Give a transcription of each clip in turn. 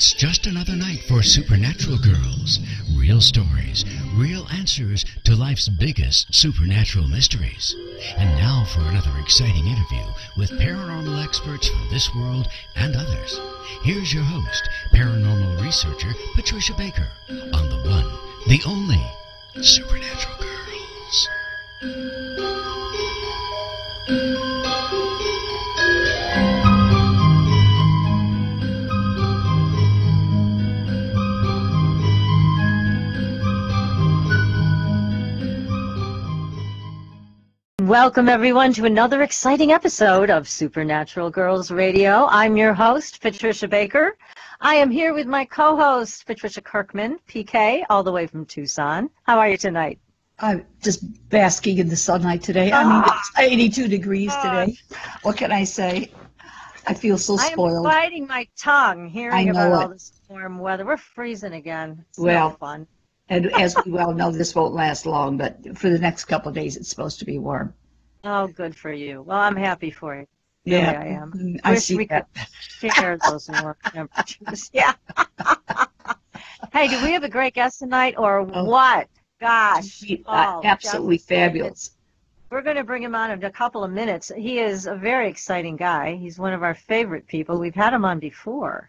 It's just another night for Supernatural Girlz. Real stories, real answers to life's biggest supernatural mysteries. And now for another exciting interview with paranormal experts from this world and others. Here's your host, paranormal researcher Patricia Baker, on the one, the only Supernatural Girlz. Welcome, everyone, to another exciting episode of Supernatural Girlz Radio. I'm your host, Patricia Baker. I am here with my co-host, Patricia Kirkman, PK, all the way from Tucson. How are you tonight? I'm just basking in the sunlight today. I mean, it's 82 degrees today. What can I say? I feel so spoiled. I'm biting my tongue hearing about all this warm weather. We're freezing again. It's no fun. And as we well know, this won't last long, but for the next couple of days, it's supposed to be warm. Oh, good for you. Well, I'm happy for you. Yeah, I am. I Wish see we that. could share those warm temperatures. Yeah. Hey, do we have a great guest tonight or what? Gosh. Absolutely fabulous. We're going to bring him on in a couple of minutes. He is a very exciting guy. He's one of our favorite people. We've had him on before.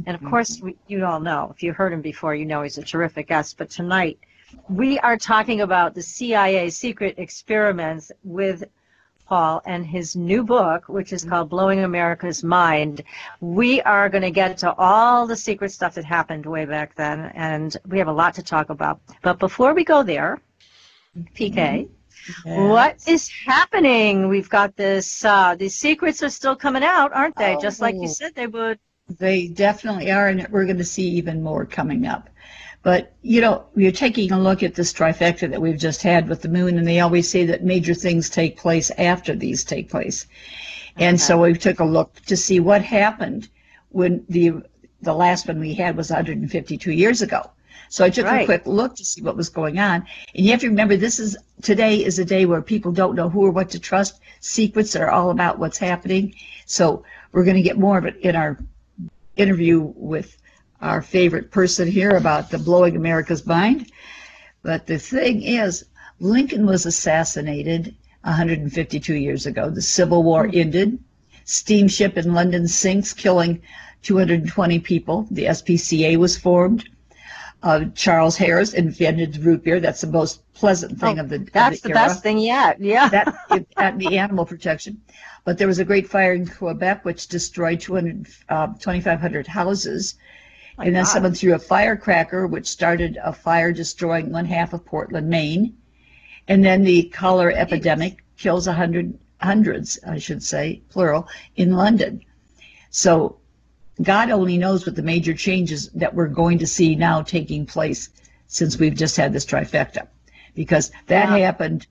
And, of course, you all know. If you heard him before, you know he's a terrific guest. But tonight, we are talking about the CIA secret experiments with Paul and his new book, which is called Blowing America's Mind. We are going to get to all the secret stuff that happened way back then, and we have a lot to talk about. But before we go there, PK, what is happening? We've got this, these secrets are still coming out, aren't they? Just like you said they would. They definitely are, and we're going to see even more coming up. But, you know, we're taking a look at this trifecta that we've just had with the moon, and they always say that major things take place after these take place. And so we took a look to see what happened when the last one we had was 152 years ago. So I took a quick look to see what was going on. And you have to remember, today is a day where people don't know who or what to trust. Secrets are all about what's happening. So we're going to get more of it in our interview with our favorite person here about the blowing America's mind. But the thing is, Lincoln was assassinated 152 years ago. The Civil War ended. Steamship in London sinks, killing 220 people. The SPCA was formed. Charles Harris invented root beer. That's the most pleasant thing of the That's the era. best thing yet, yeah. The animal protection. But there was a great fire in Quebec which destroyed 2,500 houses. And then someone threw a firecracker which started a fire destroying one half of Portland, Maine. And then the cholera epidemic kills hundreds, I should say, plural, in London. So God only knows what the major changes that we're going to see now taking place since we've just had this trifecta. Because that happened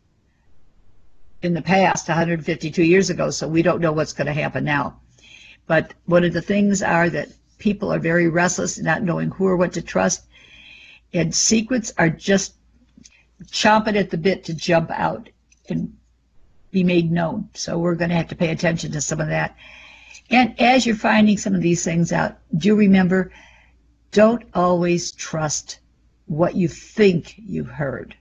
in the past, 152 years ago, so we don't know what's going to happen now. But one of the things are that people are very restless, not knowing who or what to trust, and secrets are just chomping at the bit to jump out and be made known. So we're going to have to pay attention to some of that. And as you're finding some of these things out, do remember, don't always trust what you think you heard.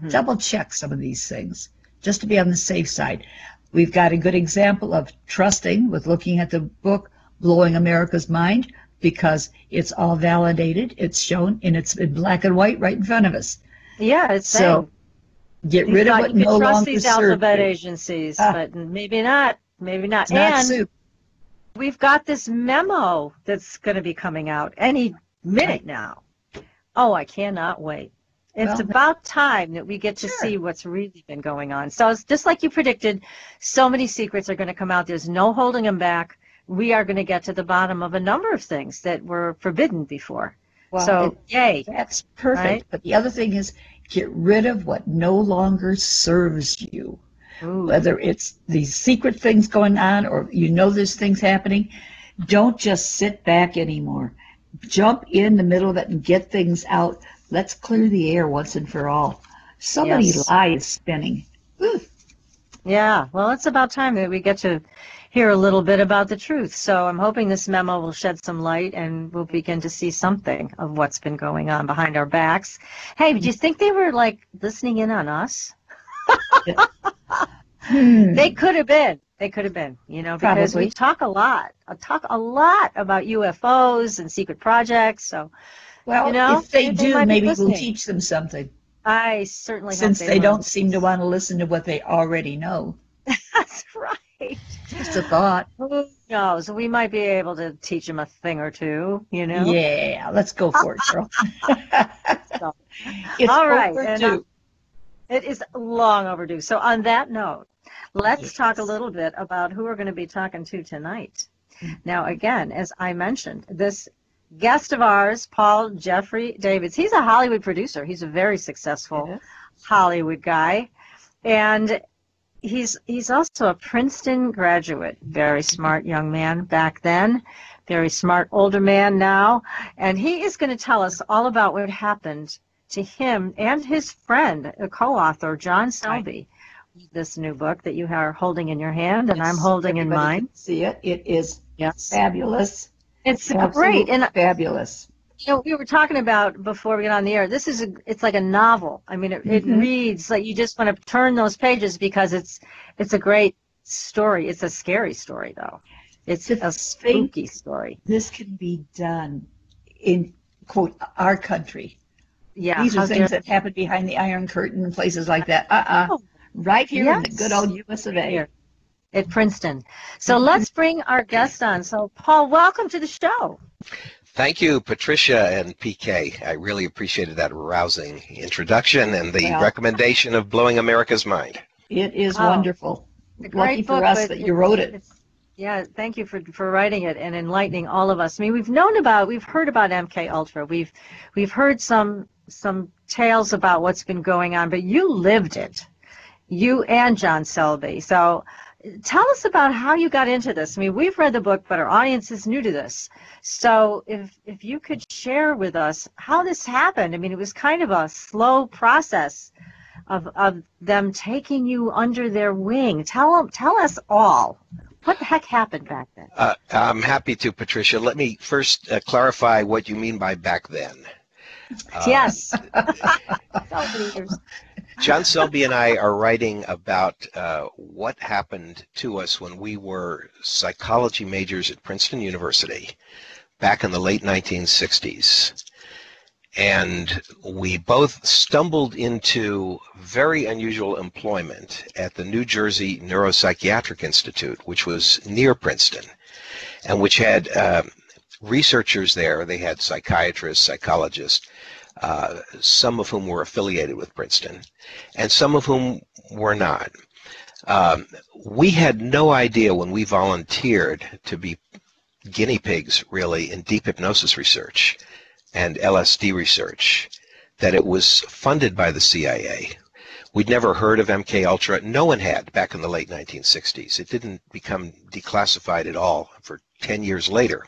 Double check some of these things, just to be on the safe side. We've got a good example of trusting with looking at the book Blowing America's Mind, because it's all validated, it's shown, and it's in black and white right in front of us. Yeah, it's so get rid of what no longer serves you. You can trust these alphabet agencies, but maybe not. Maybe not. And soup. We've got this memo that's going to be coming out any minute now. Oh, I cannot wait. It's about time that we get to see what's really been going on. So it's just like you predicted, so many secrets are going to come out. There's no holding them back. We are going to get to the bottom of a number of things that were forbidden before. Well, so, yay. That's perfect. Right? But the other thing is, get rid of what no longer serves you. Ooh. Whether it's these secret things going on or you know there's things happening, don't just sit back anymore. Jump in the middle of it and get things out. Let's clear the air once and for all. So many lies spinning. Ooh. Yeah, well, it's about time that we get to hear a little bit about the truth. So I'm hoping this memo will shed some light and we'll begin to see something of what's been going on behind our backs. Hey, do you think they were like listening in on us? They could have been. They could have been, you know, because Probably. we talk a lot. I talk a lot about UFOs and secret projects. So, Well, you know, if they might do, be maybe we'll listening. teach them something. I certainly hope Since they will. don't seem to want to listen to what they already know. That's right. Just a thought. Who knows? We might be able to teach them a thing or two, you know? Yeah, let's go for it, girl. So, It's all right. overdue. It is long overdue. So on that note, let's Yes. talk a little bit about who we're going to be talking to tonight. Now, again, as I mentioned, this guest of ours, Paul Jeffrey Davids, he's a Hollywood producer. He's a very successful Yes. Hollywood guy. And he's also a Princeton graduate, very smart young man back then, very smart older man now. And he is going to tell us all about what happened to him and his friend, a co-author, John Selby, this new book that you are holding in your hand and I'm holding in Everybody mine. can see it. It is Yes. fabulous. It's Absolutely great. And fabulous. you know, we were talking about before we get on the air, it's like a novel. I mean, it reads like you just want to turn those pages because it's a great story. It's a scary story, though. It's a spooky story. This can be done in, quote, our country. Yeah. These are how things dare- that happen behind the Iron Curtain and places like that. Right here in the Yes. good old US of A. Here at Princeton. So let's bring our guest on. So, Paul, welcome to the show. Thank you, Patricia and PK. I really appreciated that rousing introduction and the Well. recommendation of blowing America's mind. It is Oh, wonderful. It's a Lucky great for book, us but that you wrote it. Yeah, thank you for writing it and enlightening all of us. I mean, we've heard about MK Ultra. We've heard some tales about what's been going on, but you lived it. You and John Selby. So tell us about how you got into this. I mean, we've read the book, but our audience is new to this. So if you could share with us how this happened. I mean, it was kind of a slow process of them taking you under their wing. Tell us all. What the heck happened back then? I'm happy to, Patricia. Let me first clarify what you mean by back then. Yes. So many years. John Selby and I are writing about what happened to us when we were psychology majors at Princeton University back in the late 1960s. And we both stumbled into very unusual employment at the New Jersey Neuro-Psychiatric Institute, which was near Princeton, and which had researchers there. They had psychiatrists, psychologists, some of whom were affiliated with Princeton, and some of whom were not. We had no idea when we volunteered to be guinea pigs, really, in deep hypnosis research and LSD research, that it was funded by the CIA. We'd never heard of MK Ultra. No one had back in the late 1960s. It didn't become declassified at all for 10 years later.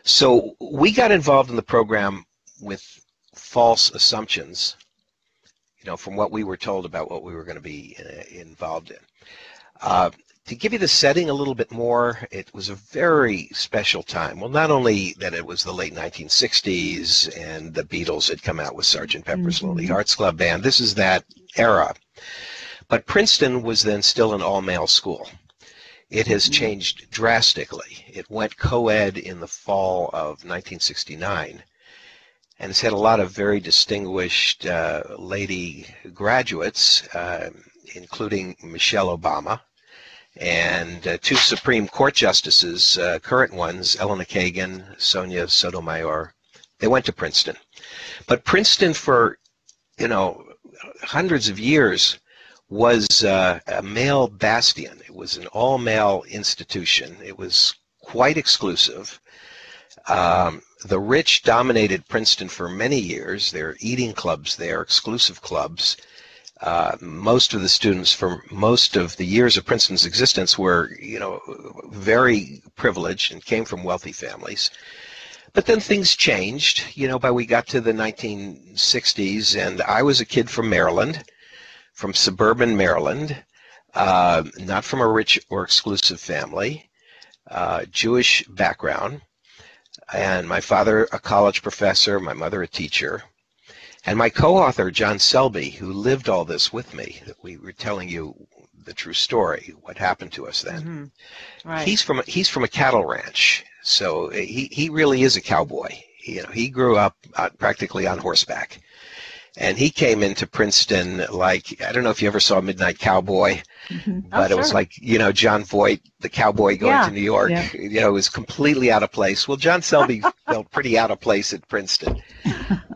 So we got involved in the program with false assumptions, you know, from what we were told about what we were going to be involved in. To give you the setting a little bit more, it was a very special time. Well, not only that it was the late 1960s and the Beatles had come out with Sgt. Pepper's Lonely Hearts Club Band. This is that era. But Princeton was then still an all-male school. It has changed drastically. It went co-ed in the fall of 1969. And it's had a lot of very distinguished lady graduates, including Michelle Obama, and two Supreme Court justices, current ones, Elena Kagan, Sonia Sotomayor. They went to Princeton. But Princeton for, hundreds of years was a male bastion. It was an all-male institution. It was quite exclusive. The rich dominated Princeton for many years. There are eating clubs there, exclusive clubs. Most of the students for most of the years of Princeton's existence were, very privileged and came from wealthy families. But then things changed, by we got to the 1960s, and I was a kid from Maryland, from suburban Maryland. not from a rich or exclusive family, Jewish background, and my father a college professor, my mother a teacher. And my co-author, John Selby, who lived all this with me, that we were telling you the true story, what happened to us then. Mm-hmm. Right. He's from a cattle ranch, so he really is a cowboy. He grew up practically on horseback. And he came into Princeton like, I don't know if you ever saw Midnight Cowboy, but it was like, John Voight, the cowboy going to New York, it was completely out of place. Well, John Selby felt pretty out of place at Princeton.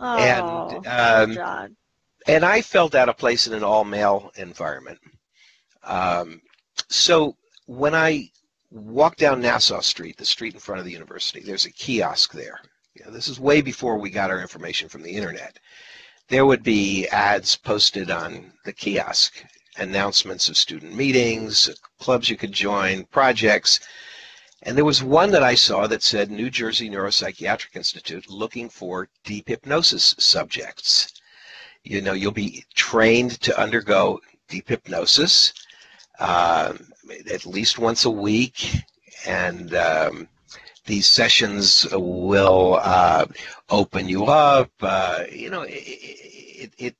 John. And I felt out of place in an all-male environment. So when I walked down Nassau Street, the street in front of the university, there's a kiosk there. This is way before we got our information from the internet. There would be ads posted on the kiosk, announcements of student meetings, clubs you could join, projects. And there was one that I saw that said New Jersey Neuro-Psychiatric Institute looking for deep hypnosis subjects. You'll be trained to undergo deep hypnosis at least once a week, and these sessions will open you up. It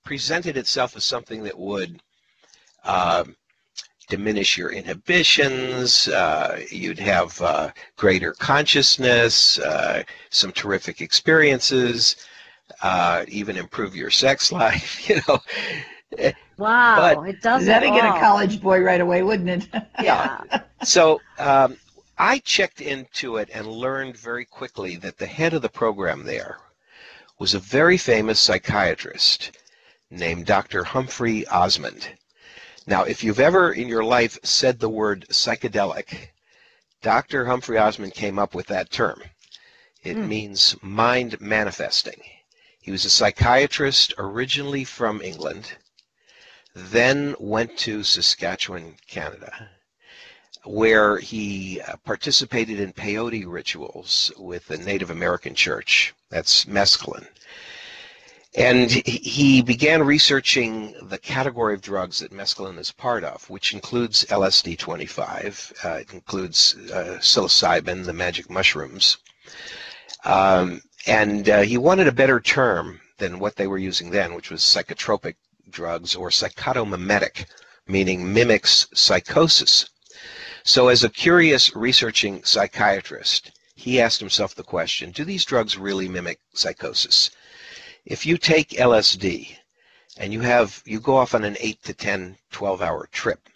presented itself as something that would diminish your inhibitions. You'd have greater consciousness, some terrific experiences, even improve your sex life. Wow, it does. That'd get a college boy right away, wouldn't it? Yeah. So I checked into it and learned very quickly that the head of the program there was a very famous psychiatrist named Dr. Humphrey Osmond. Now, if you've ever in your life said the word psychedelic, Dr. Humphrey Osmond came up with that term. It means mind manifesting. He was a psychiatrist originally from England, then went to Saskatchewan, Canada, where he participated in peyote rituals with the Native American church. That's mescaline. And he began researching the category of drugs that mescaline is part of, which includes LSD-25, it includes psilocybin, the magic mushrooms. And he wanted a better term than what they were using then, which was psychotropic drugs, or psychotomimetic, meaning mimics psychosis. So as a curious researching psychiatrist, he asked himself the question, do these drugs really mimic psychosis? If you take LSD and you go off on an 8 to 10, 12-hour trip,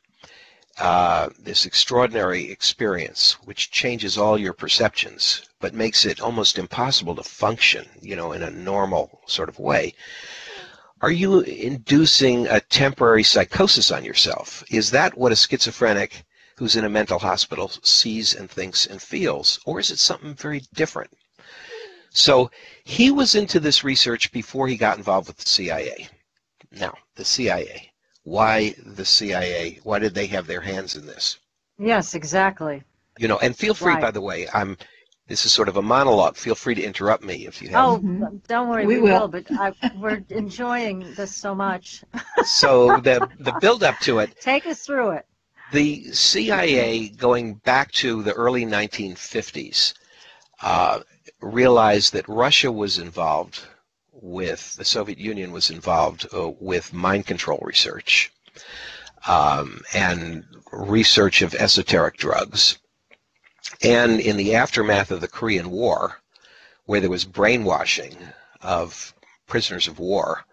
this extraordinary experience which changes all your perceptions but makes it almost impossible to function, in a normal sort of way, are you inducing a temporary psychosis on yourself? Is that what a schizophrenic who's in a mental hospital sees and thinks and feels? Or is it something very different? So he was into this research before he got involved with the CIA. Now, the CIA. Why the CIA? Why did they have their hands in this? Yes, exactly. And feel free, by the way, this is sort of a monologue. Feel free to interrupt me if you have. Oh, don't worry, we will. But we're enjoying this so much. So the build-up to it. Take us through it. The CIA, going back to the early 1950s, realized that Russia was involved with, the Soviet Union was involved with mind control research and research of esoteric drugs. And in the aftermath of the Korean War, where there was brainwashing of prisoners of war,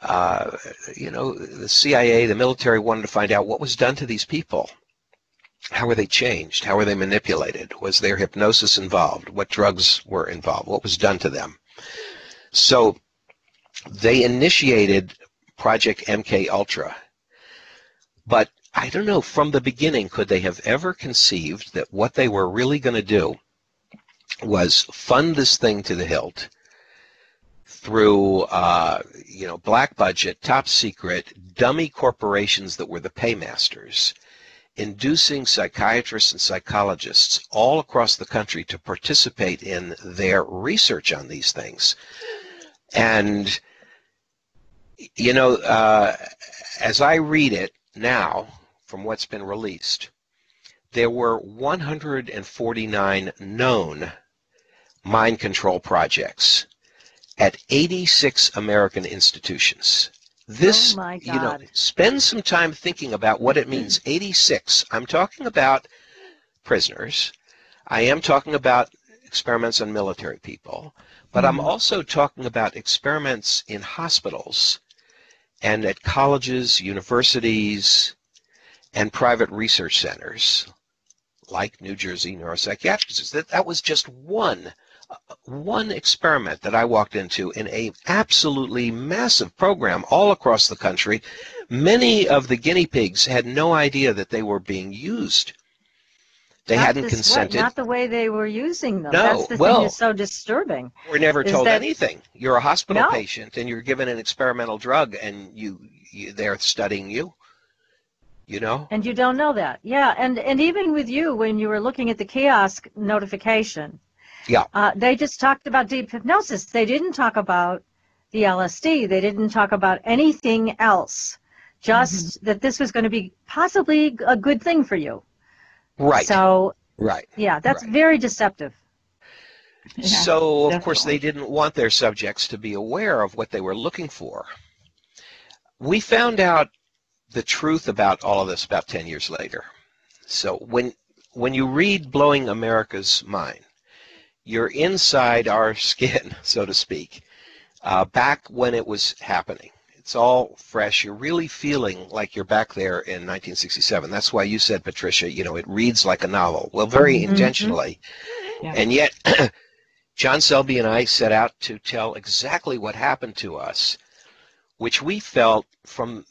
the CIA, the military wanted to find out what was done to these people. How were they changed? How were they manipulated? Was there hypnosis involved? What drugs were involved? What was done to them? So they initiated Project MK Ultra. But I don't know, from the beginning, could they have ever conceived that what they were really going to do was fund this thing to the hilt through, black budget, top secret, dummy corporations that were the paymasters, inducing psychiatrists and psychologists all across the country to participate in their research on these things. And, as I read it, now, from what's been released, there were 149 known mind control projects at 86 American institutions. This, oh my God. spend some time thinking about what it means. 86. I'm talking about prisoners. I am talking about experiments on military people, but I'm also talking about experiments in hospitals and at colleges, universities, and private research centers like New Jersey Neuropsychiatrists. That was just one experiment that I walked into in a absolutely massive program all across the country. Many of the guinea pigs had no idea that they were being used. They hadn't consented. Not the way they were using them. No, That's the thing that's so distirbing. We're never told anything. You're a hospital patient and you're given an experimental drug and they're studying you. And you don't know that. Yeah, and even with you, when you were looking at the kiosk notification, they just talked about deep hypnosis. They didn't talk about the LSD. They didn't talk about anything else, just that this was going to be possibly a good thing for you. Right. So, right. Yeah, that's very deceptive. Yeah, so, of course, they didn't want their subjects to be aware of what they were looking for. We found out the truth about all of this about 10 years later. So when you read Blowing America's Mind, you're inside our skin, so to speak, back when it was happening. It's all fresh. You're really feeling like you're back there in 1967. That's why you said, Patricia, it reads like a novel. Well, very intentionally. Yeah. And yet, John Selby and I set out to tell exactly what happened to us, which we felt from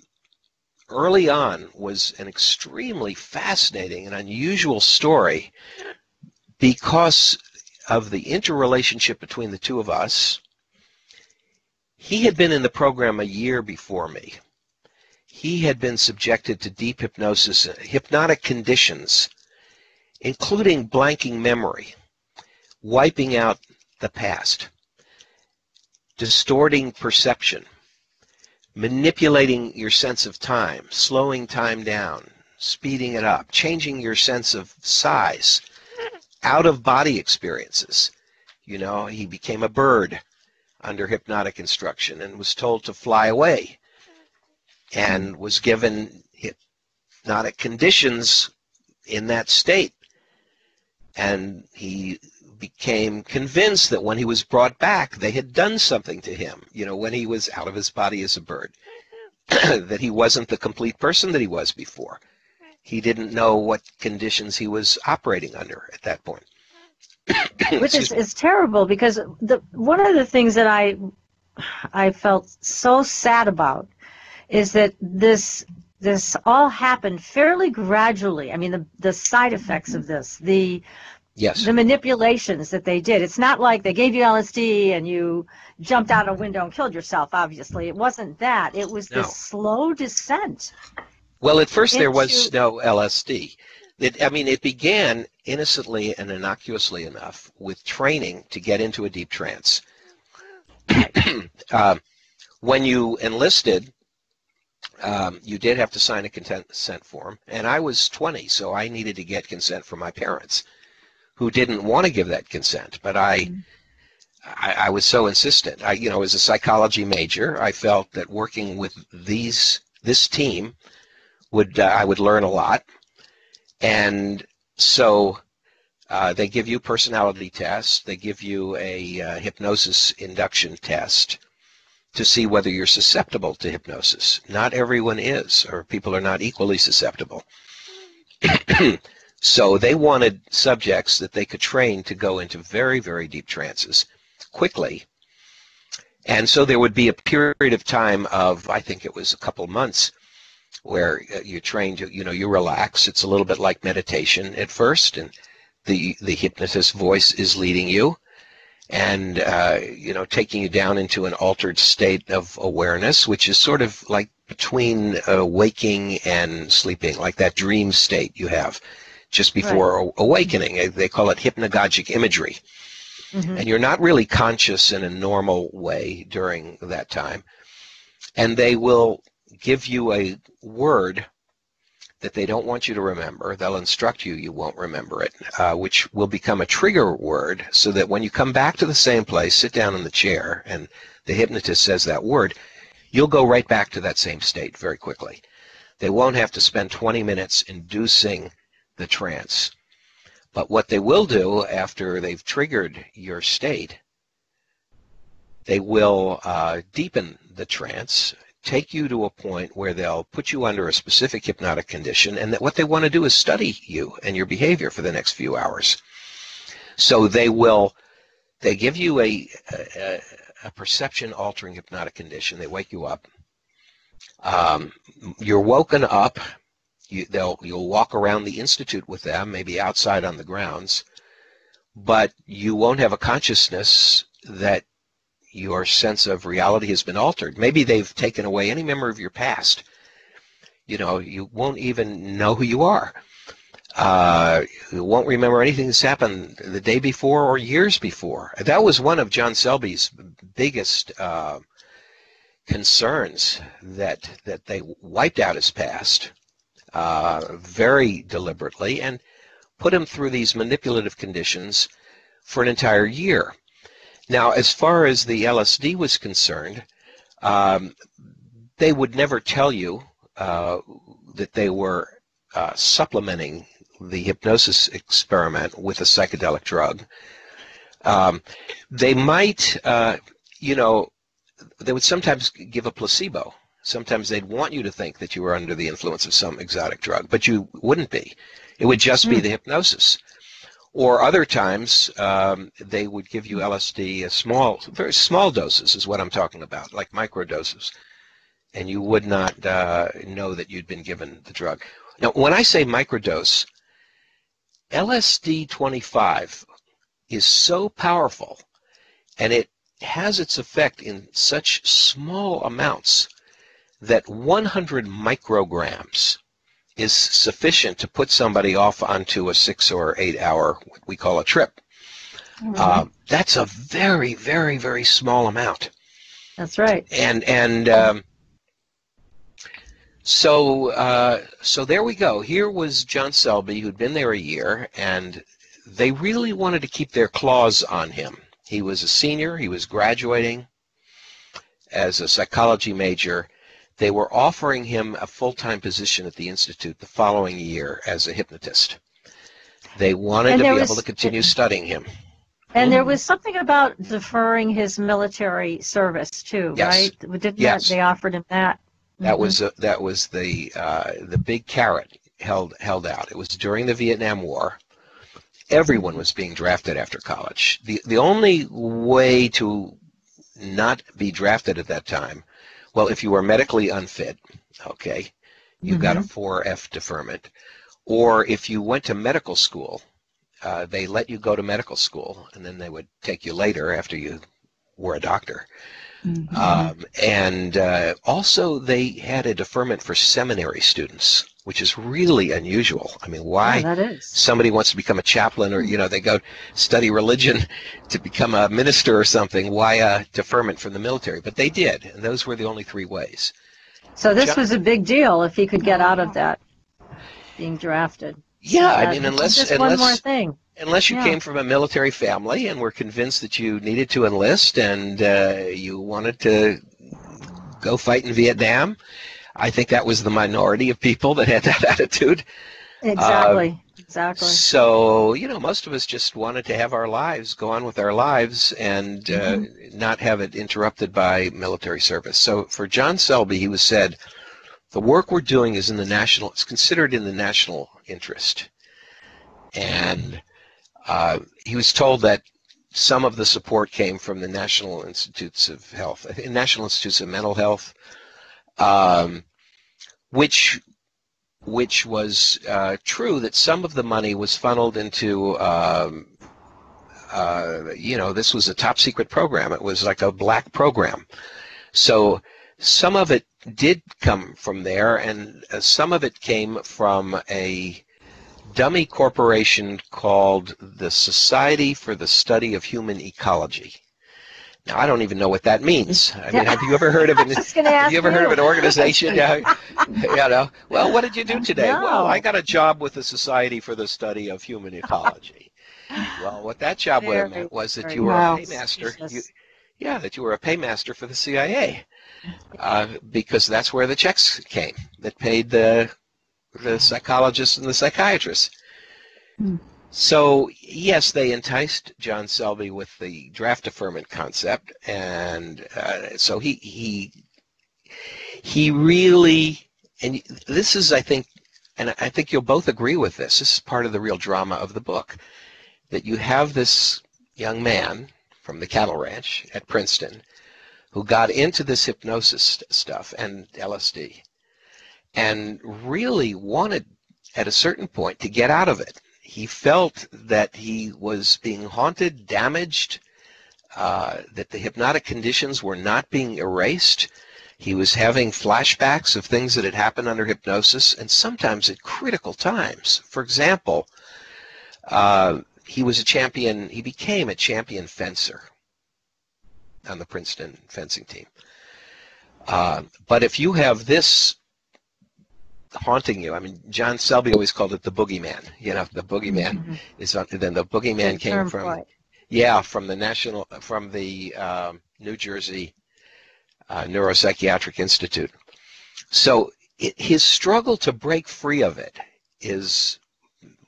early on was an extremely fascinating and unusual story because of the interrelationship between the two of us. He had been in the program a year before me. He had been subjected to deep hypnosis, hypnotic conditions, including blanking memory, wiping out the past, distorting perception, manipulating your sense of time, slowing time down, speeding it up, changing your sense of size, out-of-body experiences. He became a bird under hypnotic instruction and was told to fly away and was given hypnotic conditions in that state. And he became convinced that when he was brought back, they had done something to him, when he was out of his body as a bird, that he wasn't the complete person that he was before. He didn't know what conditions he was operating under at that point. Which is terrible, because one of the things that I felt so sad about is that this all happened fairly gradually. I mean, the side effects of this, the manipulations that they did. It's not like they gave you LSD and you jumped out a window and killed yourself, obviously. It wasn't that. It was this slow descent. Well, at first there was no LSD. It began innocently and innocuously enough with training to get into a deep trance. When you enlisted, you did have to sign a consent form, and I was 20, so I needed to get consent from my parents, who didn't want to give that consent, but I was so insistent. As a psychology major, I felt that working with this team I would learn a lot. And so they give you personality tests. They give you a hypnosis induction test to see whether you're susceptible to hypnosis. Not everyone is, or people are not equally susceptible. So they wanted subjects that they could train to go into very, very deep trances quickly. And so there would be a period of time of, I think it was a couple months, where you're trained, you relax. It's a little bit like meditation at first, and the hypnotist voice is leading you and, taking you down into an altered state of awareness, which is sort of like between waking and sleeping, like that dream state you have just before awakening. They call it hypnagogic imagery. Mm-hmm. And you're not really conscious in a normal way during that time. And they will give you a word that they don't want you to remember. They'll instruct you, you won't remember it, which will become a trigger word so that when you come back to the same place, sit down in the chair, and the hypnotist says that word, you'll go right back to that same state very quickly. They won't have to spend 20 minutes inducing the trance. But what they will do after they've triggered your state, they will deepen the trance, take you to a point where they'll put you under a specific hypnotic condition, and that what they want to do is study you and your behavior for the next few hours. So they give you a perception-altering hypnotic condition. They wake you up. You're woken up. You'll walk around the institute with them, maybe outside on the grounds, but you won't have a consciousness that your sense of reality has been altered. Maybe they've taken away any memory of your past. You won't even know who you are. You won't remember anything that's happened the day before or years before. That was one of John Selby's biggest concerns, that they wiped out his past very deliberately and put him through these manipulative conditions for an entire year. Now, as far as the LSD was concerned, they would never tell you that they were supplementing the hypnosis experiment with a psychedelic drug. They might, they would sometimes give a placebo. Sometimes they'd want you to think that you were under the influence of some exotic drug, but you wouldn't be. It would just be the hypnosis. Or other times, they would give you LSD, very small doses is what I'm talking about, like microdoses, and you would not know that you'd been given the drug. Now, when I say microdose, LSD 25 is so powerful, and it has its effect in such small amounts that 100 micrograms is sufficient to put somebody off onto a 6 or 8 hour, what we call a trip. That's a very, very, very small amount. That's right. So there we go. Here was John Selby, who'd been there a year, and they really wanted to keep their claws on him. He was a senior. He was graduating as a psychology major. They were offering him a full-time position at the Institute the following year as a hypnotist. They wanted to be able to continue studying him. And there was something about deferring his military service too, right? Didn't they offered him that? That was the big carrot held out. It was during the Vietnam War. Everyone was being drafted after college. The only way to not be drafted at that time, well, if you were medically unfit, okay, you got a 4F deferment, or if you went to medical school, they let you go to medical school, and then they would take you later after you were a doctor. And also they had a deferment for seminary students, which is really unusual. I mean, why somebody wants to become a chaplain, or they go study religion to become a minister or something, why a deferment from the military? But they did, and those were the only 3 ways. So this was a big deal if he could get out of that, being drafted. Yeah, I mean, unless one more thing. Unless you came from a military family and were convinced that you needed to enlist and you wanted to go fight in Vietnam, I think that was the minority of people that had that attitude. Exactly. So, most of us just wanted to have our lives, go on with our lives, and not have it interrupted by military service. So for John Selby, he said, the work we're doing is it's considered in the national interest. And he was told that some of the support came from the National Institutes of Health, National Institutes of Mental Health, which was true, that some of the money was funneled into, this was a top secret program. It was like a black program. So some of it did come from there, and some of it came from a dummy corporation called the Society for the Study of Human Ecology. Now, I don't even know what that means. I mean, have you ever heard of an organization? Well, what did you do today? No. Well, I got a job with the Society for the Study of Human Ecology. Well, what that job would have meant was that you were a paymaster. That you were a paymaster for the CIA, because that's where the checks came that paid the psychologists and the psychiatrists. So, yes, they enticed John Selby with the draft deferment concept, and so he really, and this is, I think, and I think you'll both agree with this, this is part of the real drama of the book, that you have this young man from the cattle ranch at Princeton who got into this hypnosis stuff and LSD and really wanted, at a certain point, to get out of it. He felt that he was being haunted, damaged, that the hypnotic conditions were not being erased. He was having flashbacks of things that had happened under hypnosis, and sometimes at critical times. For example, he became a champion fencer on the Princeton fencing team. But if you have this haunting you, I mean, John Selby always called it the boogeyman. The boogeyman is, then the boogeyman came from, from the New Jersey Neuro-Psychiatric Institute. So his struggle to break free of it is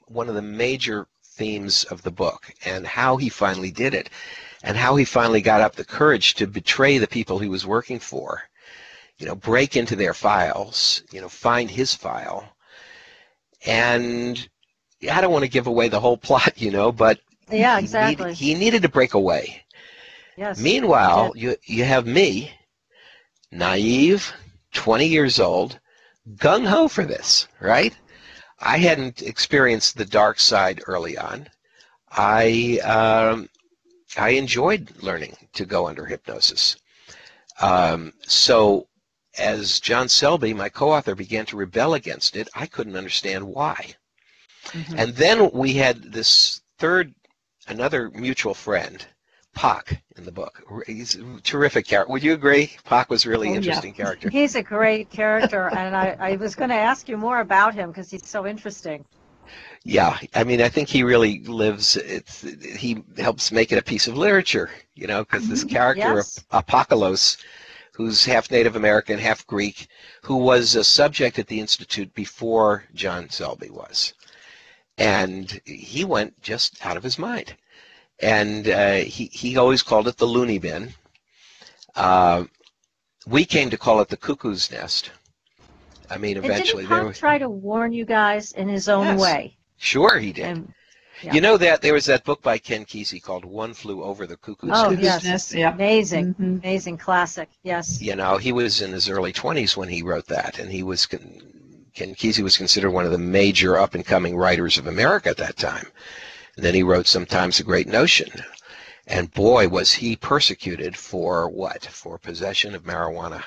one of the major themes of the book, and how he finally did it, and how he finally got up the courage to betray the people he was working for. Break into their files, find his file. And I don't want to give away the whole plot, but yeah, exactly. He needed to break away. Yes. Meanwhile, you have me, naive, 20 years old, gung-ho for this, right? I hadn't experienced the dark side early on. I enjoyed learning to go under hypnosis. So as John Selby, my co-author, began to rebel against it, I couldn't understand why. And then we had another mutual friend, Pac, in the book. He's a terrific character. Would you agree? Pac was a really interesting character. He's a great character, and I was going to ask you more about him because he's so interesting. Yeah, I mean, I think he really lives, he helps make it a piece of literature, because this character, Apocalypse, who's half Native American, half Greek, who was a subject at the Institute before John Selby was. And he went just out of his mind. And he always called it the loony bin. We came to call it the cuckoo's nest. I mean, eventually. Didn't Pac try to warn you guys in his own way? Sure he did. And, that there was that book by Ken Kesey called One Flew Over the Cuckoo's Nest. Oh, yes. Amazing. Amazing classic. Yes. He was in his early 20s when he wrote that, and Ken Kesey was considered one of the major up-and-coming writers of America at that time. And then he wrote Sometimes a Great Notion. And boy, was he persecuted for what? For possession of marijuana.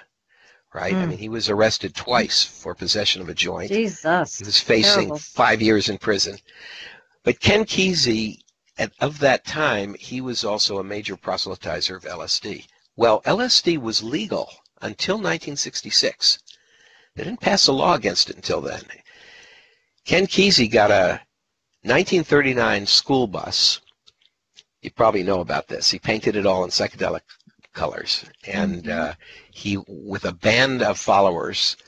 Right? I mean, he was arrested twice for possession of a joint. Jesus. He was facing 5 years in prison. But Ken Kesey, of that time, he was also a major proselytizer of LSD. Well, LSD was legal until 1966. They didn't pass a law against it until then. Ken Kesey got a 1939 school bus. You probably know about this. He painted it all in psychedelic colors. And he, with a band of followers,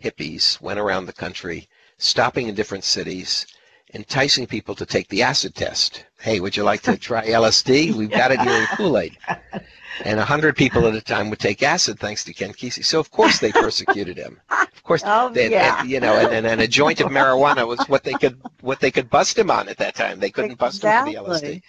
hippies, went around the country, stopping in different cities, enticing people to take the acid test. Hey, would you like to try LSD? We've got it here in Kool-Aid. And 100 people at a time would take acid thanks to Ken Kesey. So, of course, they persecuted him. Of course, and a joint of marijuana was what they could bust him on at that time. They couldn't bust him for the LSD.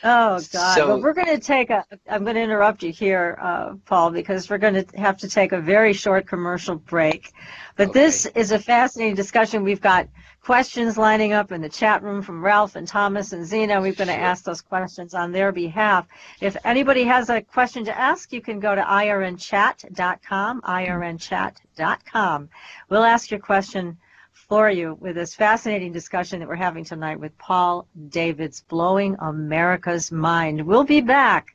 Oh, God. So, well, we're going to I'm going to interrupt you here, Paul, because we're going to have to take a very short commercial break. But this is a fascinating discussion. We've got questions lining up in the chat room from Ralph and Thomas and Zena. We're going to ask those questions on their behalf. If anybody has a question to ask, you can go to irnchat.com, irnchat.com. We'll ask your question for you with this fascinating discussion that we're having tonight with Paul Davids, Blowing America's Mind. We'll be back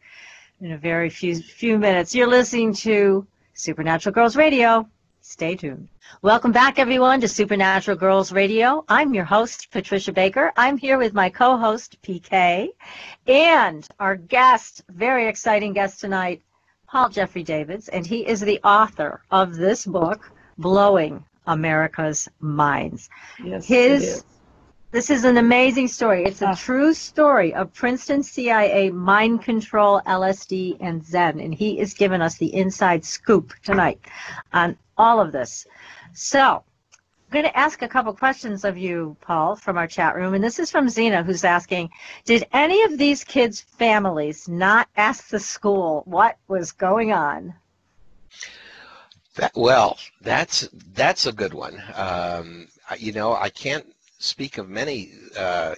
in a very few minutes. You're listening to Supernatural Girlz Radio. Stay tuned. Welcome back, everyone, to Supernatural Girlz Radio. I'm your host, Patricia Baker. I'm here with my co-host, PK, and our guest, very exciting guest tonight, Paul Jeffrey Davids, and he is the author of this book, Blowing America's Minds. Yes, it is. This is an amazing story. It's a true story of Princeton CIA mind control, LSD, and Zen, and he is giving us the inside scoop tonight on all of this. So I'm going to ask a couple questions of you, Paul, from our chat room, and this is from Zena, who's asking, did any of these kids' families not ask the school what was going on? That's a good one. I can't speak of many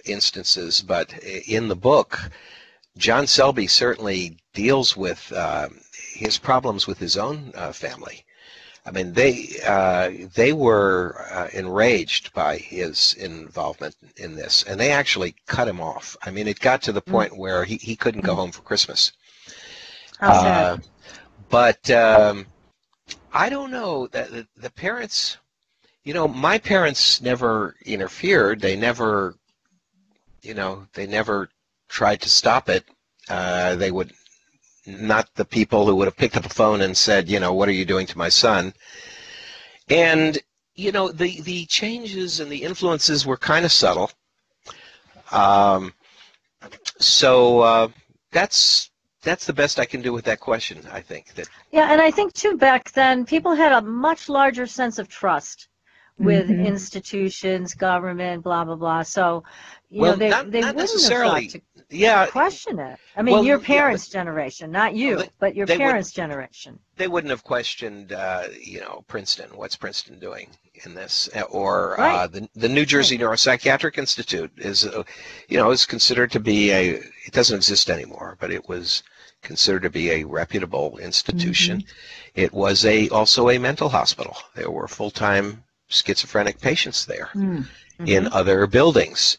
instances, but in the book, John Selby certainly deals with his problems with his own family. I mean, they were enraged by his involvement in this, and they actually cut him off. I mean, it got to the point where he couldn't go home for Christmas. But I don't know, the parents, my parents never interfered. They never tried to stop it. They would, not the people who would have picked up the phone and said, what are you doing to my son? And, the changes and the influences were kind of subtle. So that's the best I can do with that question, I think. Yeah, and I think, too, back then, people had a much larger sense of trust with institutions, government, blah, blah, blah. So, they wouldn't necessarily have thought to question it. I mean, your parents' generation, not you, but your parents' generation. They wouldn't have questioned, Princeton. What's Princeton doing in this? Or the New Jersey Neuro-Psychiatric Institute is considered to be it doesn't exist anymore, but it was considered to be a reputable institution. It was also a mental hospital. There were full-time schizophrenic patients there in other buildings.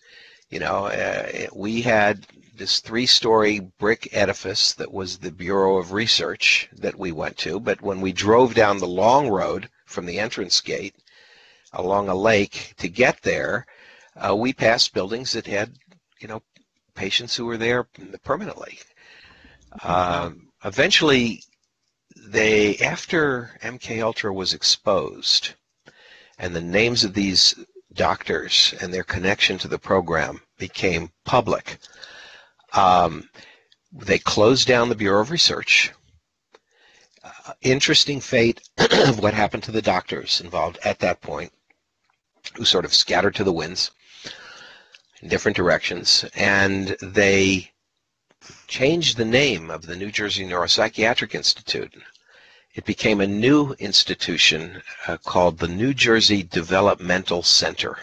We had this 3-story brick edifice that was the Bureau of Research that we went to, but when we drove down the long road from the entrance gate along a lake to get there, we passed buildings that had, patients who were there permanently. Eventually, after MK Ultra was exposed, and the names of these doctors and their connection to the program became public, they closed down the Bureau of Research. Interesting fate of what happened to the doctors involved at that point, who sort of scattered to the winds in different directions, and they changed the name of the New Jersey Neuropsychiatric Institute. It became a new institution called the New Jersey Developmental Center.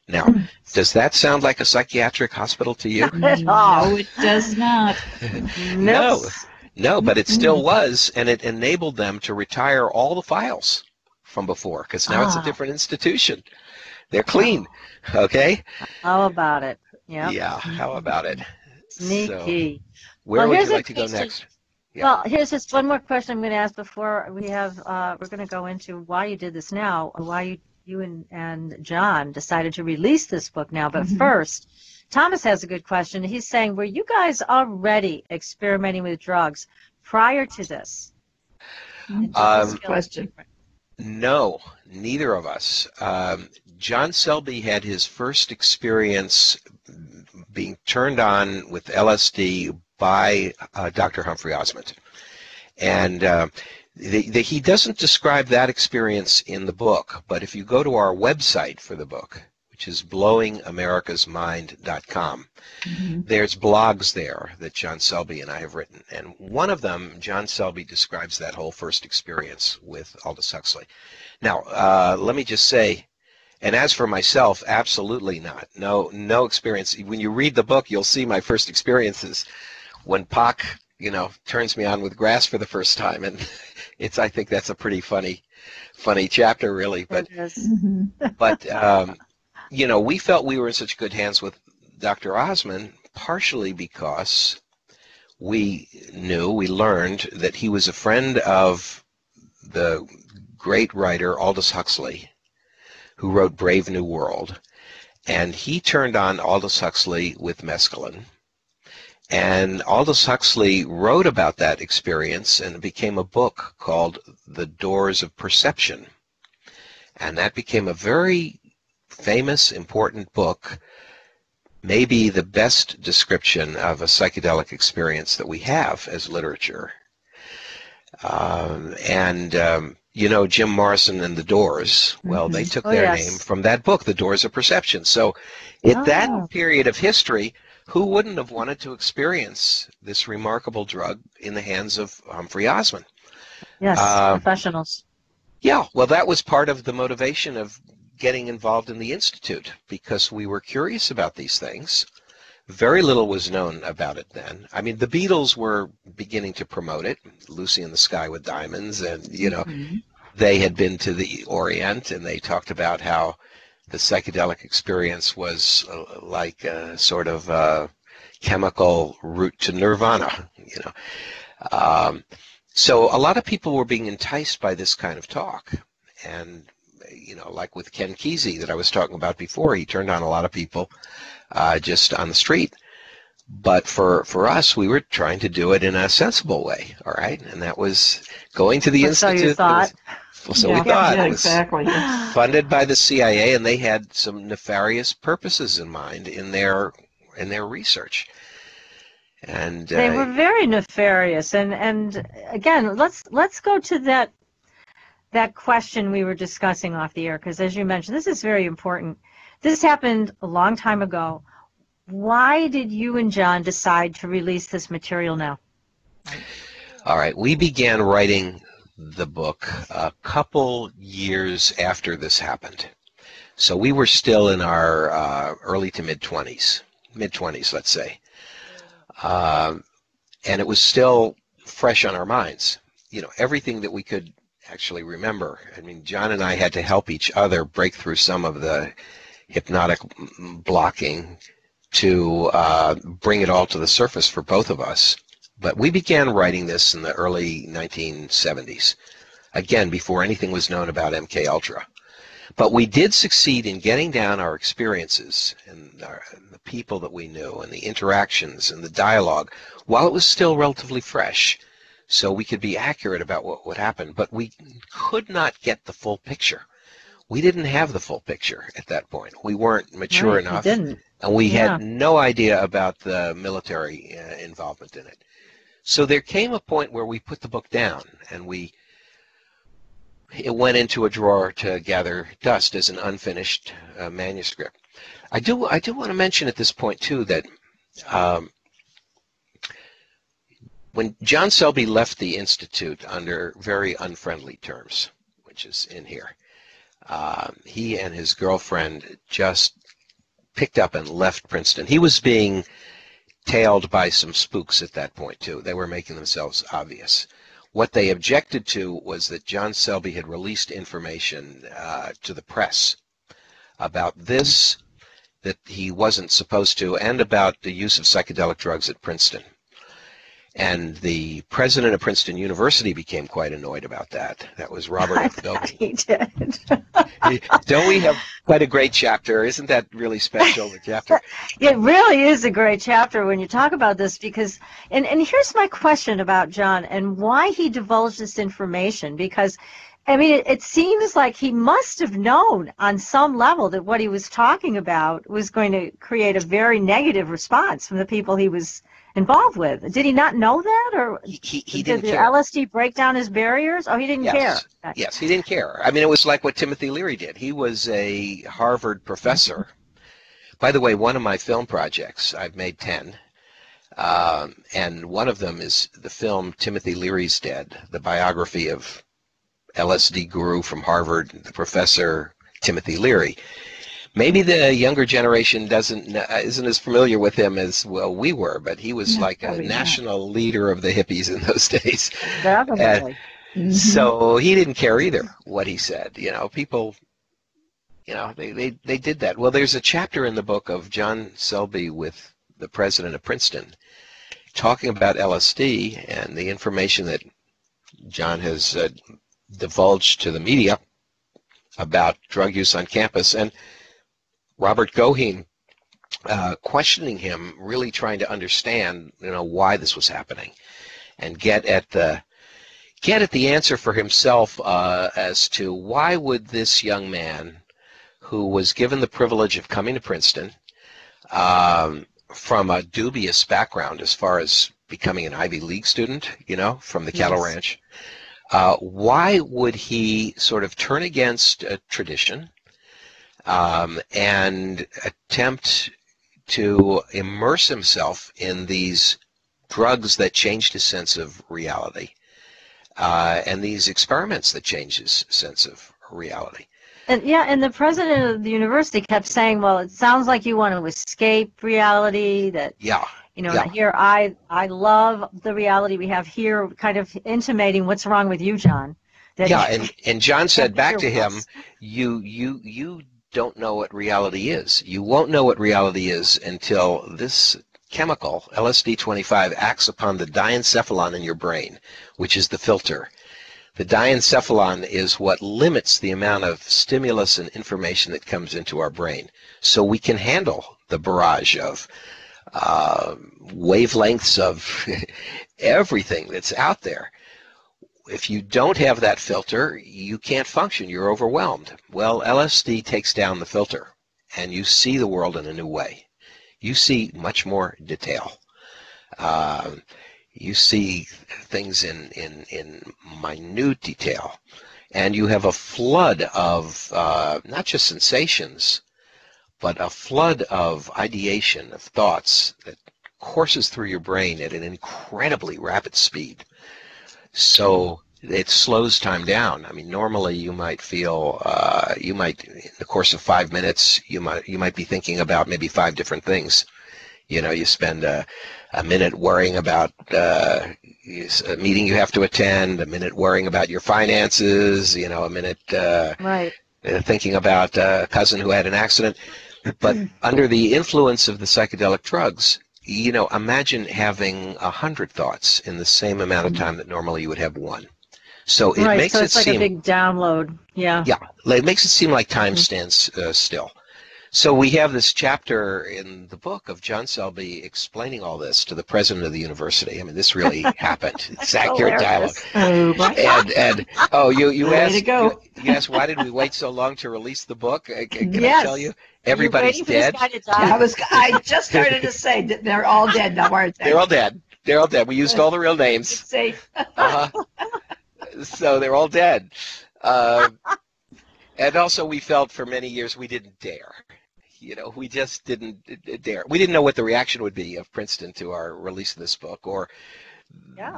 Now, does that sound like a psychiatric hospital to you? No, it does not. No, but it still was, and it enabled them to retire all the files from before, because now it's a different institution. They're clean, okay? How about it? Yep. Yeah, how about it? Sneaky. So, where would you like to go next? Yeah. Well, here's just one more question I'm going to ask before we have. We're going to go into why you did this now, why you and John decided to release this book now. But first, Thomas has a good question. He's saying, were you guys already experimenting with drugs prior to this? Question. No, neither of us. John Selby had his first experience being turned on with LSD by Dr. Humphrey Osmond. And he doesn't describe that experience in the book, but if you go to our website for the book, which is blowingamericasmind.com, there's blogs there that John Selby and I have written. And one of them, John Selby describes that whole first experience with Aldous Huxley. Now, let me just say, and as for myself, absolutely not. No experience. When you read the book, you'll see my first experiences when Pac, turns me on with grass for the first time, and I think that's a pretty funny chapter, really. But, we felt we were in such good hands with Dr. Osmond, partially because we learned that he was a friend of the great writer Aldous Huxley, who wrote Brave New World. And he turned on Aldous Huxley with mescaline. And Aldous Huxley wrote about that experience, and it became a book called The Doors of Perception. And that became a very famous, important book, maybe the best description of a psychedelic experience that we have as literature. You know, Jim Morrison and the Doors, well, they took their name from that book, The Doors of Perception. So at that period of history, who wouldn't have wanted to experience this remarkable drug in the hands of Humphrey Osmond? Yes, professionals. Yeah, well, that was part of the motivation of getting involved in the Institute, because we were curious about these things. Very little was known about it then. I mean, the Beatles were beginning to promote it, Lucy in the Sky with Diamonds, and, you know, they had been to the Orient, and they talked about how the psychedelic experience was like a sort of chemical route to nirvana, you know. So a lot of people were being enticed by this kind of talk. And, you know, like with Ken Kesey that I was talking about before, he turned on a lot of people just on the street. But for us, we were trying to do it in a sensible way, all right? And that was going to the Institute. So you thought. We thought. Yeah, it was exactly. funded by the CIA, and they had some nefarious purposes in mind in their research. And they were very nefarious. And again, let's go to that question we were discussing off the air, because as you mentioned, this is very important. This happened a long time ago. Why did you and John decide to release this material now? All right, we began writing the book a couple years after this happened. So we were still in our early to mid-20s, let's say. And it was still fresh on our minds. You know, everything that we could actually remember. I mean, John and I had to help each other break through some of the hypnotic blocking to bring it all to the surface for both of us. But we began writing this in the early 1970s, again, before anything was known about MK Ultra. But we did succeed in getting down our experiences and the people that we knew and the interactions and the dialogue while it was still relatively fresh, so we could be accurate about what would happen. But we could not get the full picture. We didn't have the full picture at that point. We weren't mature enough, and we had no idea about the military involvement in it. So there came a point where we put the book down, and it went into a drawer to gather dust as an unfinished manuscript. I do want to mention at this point too that when John Selby left the Institute under very unfriendly terms, which is in here, he and his girlfriend just picked up and left Princeton. He was being tailed by some spooks at that point too. They were making themselves obvious. What they objected to was that John Selby had released information to the press about this that he wasn't supposed to, and about the use of psychedelic drugs at Princeton. And the president of Princeton University became quite annoyed about that. That was Robert F. Bilby. He did. Don't we have quite a great chapter? Isn't that really special, the chapter? It really is a great chapter when you talk about this, because, and here's my question about John and why he divulged this information, because, I mean, it seems like he must have known on some level that what he was talking about was going to create a very negative response from the people he was involved with. Did he not know that, or he did didn't the care. LSD break down his barriers? Oh, he didn't care. Yes, he didn't care. I mean, it was like what Timothy Leary did. He was a Harvard professor. By the way, one of my film projects, I've made 10, and one of them is the film Timothy Leary's Dead, the biography of LSD guru from Harvard, the professor Timothy Leary. Maybe the younger generation isn't as familiar with him as well we were, but he was like a national leader of the hippies in those days. Definitely. So he didn't care either what he said. You know, people, you know, they did that. Well, there's a chapter in the book of John Selby with the president of Princeton, talking about LSD and the information that John has divulged to the media about drug use on campus, and Robert Goheen questioning him, really trying to understand, why this was happening, and get at the answer for himself as to why would this young man, who was given the privilege of coming to Princeton from a dubious background as far as becoming an Ivy League student, from the cattle ranch, why would he sort of turn against tradition and attempt to immerse himself in these drugs that changed his sense of reality, and these experiments that changed his sense of reality? And the president of the university kept saying, well, it sounds like you want to escape reality, that, here I love the reality we have here, kind of intimating what's wrong with you, John. And John said back to him, you don't know what reality is. You won't know what reality is until this chemical, LSD-25, acts upon the diencephalon in your brain, which is the filter. The diencephalon is what limits the amount of stimulus and information that comes into our brain, so we can handle the barrage of wavelengths of everything that's out there. If you don't have that filter, you can't function. You're overwhelmed. Well, LSD takes down the filter, and you see the world in a new way. You see much more detail. You see things in minute detail, and you have a flood of not just sensations, but a flood of ideation, of thoughts that courses through your brain at an incredibly rapid speed. So it slows time down. I mean, normally you might feel, in the course of 5 minutes, you might be thinking about maybe 5 different things. You spend a minute worrying about a meeting you have to attend, a minute worrying about your finances, a minute thinking about a cousin who had an accident. But under the influence of the psychedelic drugs, imagine having 100 thoughts in the same amount of time that normally you would have one. So it makes it like seem a big download. Yeah, it makes it seem like time stands still. So we have this chapter in the book of John Selby explaining all this to the president of the university. I mean, this really happened. It's accurate dialogue. You asked why did we wait so long to release the book? Can I tell you? Everybody's dead. I just started to say that they're all dead now, aren't they? They're all dead. They're all dead. We used all the real names. It's safe. So they're all dead. And also we felt for many years we didn't dare. We just didn't dare. We didn't know what the reaction would be of Princeton to our release of this book, or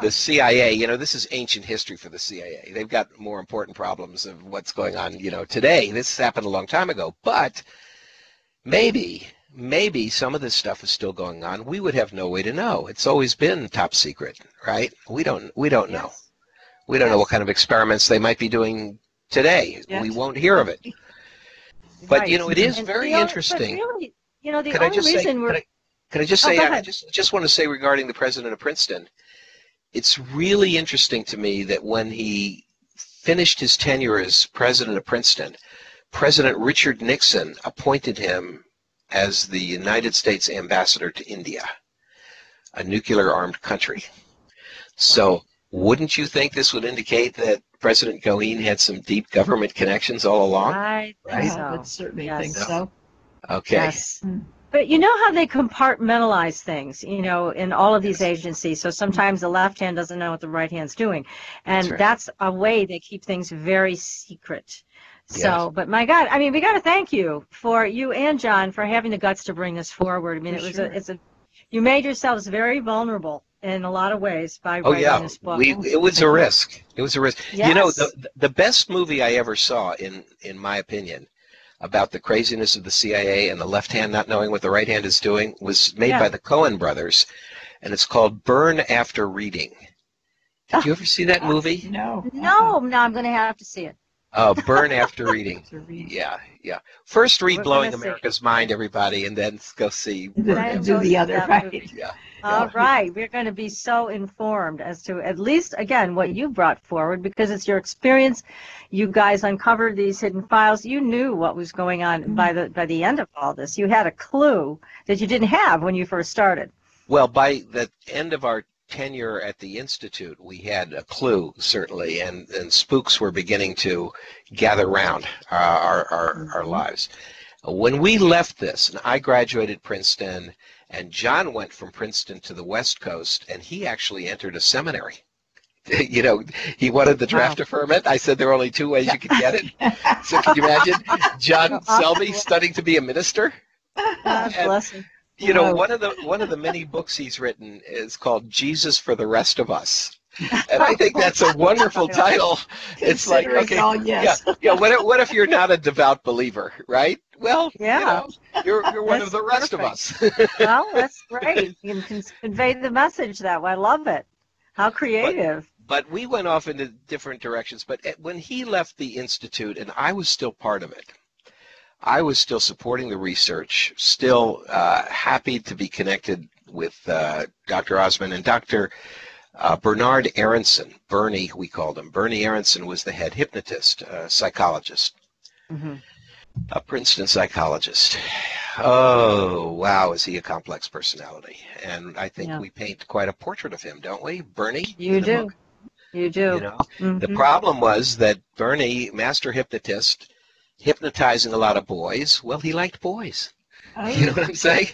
the CIA. This is ancient history for the CIA. They've got more important problems of what's going on, today. This happened a long time ago, but maybe some of this stuff is still going on. We would have no way to know. It's always been top secret, right? We don't know. We don't know what kind of experiments they might be doing today. Yes. We won't hear of it. But it is very interesting. Really, the only reason we're can I just say, I just want to say regarding the president of Princeton, it's really interesting to me that when he finished his tenure as president of Princeton, President Richard Nixon appointed him as the United States ambassador to India, a nuclear-armed country. So wouldn't you think this would indicate that President Goheen had some deep government connections all along? I would certainly think so. Okay. Yes. But you know how they compartmentalize things, in all of these agencies. So sometimes the left hand doesn't know what the right hand's doing. And that's a way they keep things very secret. So, but my God, I mean, we got to thank you and John for having the guts to bring this forward. I mean, you made yourselves very vulnerable in a lot of ways by writing this book. It was a risk. It was a risk. Yes. The best movie I ever saw, in my opinion, about the craziness of the CIA and the left hand not knowing what the right hand is doing was made by the Coen brothers, and it's called Burn After Reading. Did you ever see that movie? No. No, I'm going to have to see it. Burn After Reading. Yeah. First read Blowing America's Mind, everybody, and then go see Burn After Do the other, right? Yeah. All right. We're going to be so informed as to at least, again, what you brought forward, because it's your experience. You guys uncovered these hidden files. You knew what was going on by the end of all this. You had a clue that you didn't have when you first started. Well, by the end of our tenure at the Institute, we had a clue, certainly, and spooks were beginning to gather round our lives. When we left this, and I graduated Princeton, and John went from Princeton to the West Coast, and he actually entered a seminary. You know, he wanted the draft deferment. I said there were only two ways you could get it. So can you imagine John Selby studying to be a minister? God bless him. You know, one of the many books he's written is called Jesus for the Rest of Us. And I think that's a wonderful title. It's like, okay, what if you're not a devout believer, right? Well, yeah, you're one of the rest of us. Well, that's great. You can convey the message that way. I love it. How creative. But we went off into different directions. But when he left the Institute, and I was still part of it, I was still supporting the research, still happy to be connected with Dr. Osmond and Dr. Bernard Aronson. Bernie, we called him. Bernie Aronson was the head hypnotist, psychologist, a Princeton psychologist. Oh, wow, is he a complex personality. And I think we paint quite a portrait of him, don't we, Bernie? You do. You do. You know? The problem was that Bernie, master hypnotist, hypnotizing a lot of boys, well, he liked boys. You know what I'm saying?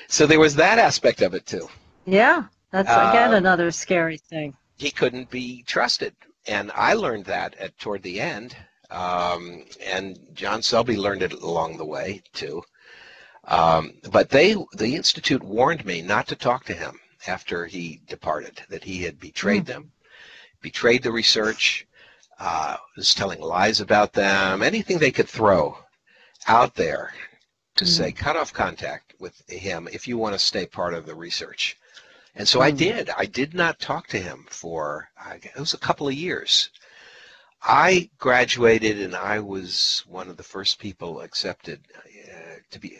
So there was that aspect of it, too. Yeah, that's, again, another scary thing. He couldn't be trusted. And I learned that toward the end. And John Selby learned it along the way, too. But the Institute warned me not to talk to him after he departed, that he had betrayed them, betrayed the research, was telling lies about them, anything they could throw out there to say, cut off contact with him if you want to stay part of the research. And so I did. I did not talk to him for, it was a couple of years. I graduated, and I was one of the first people accepted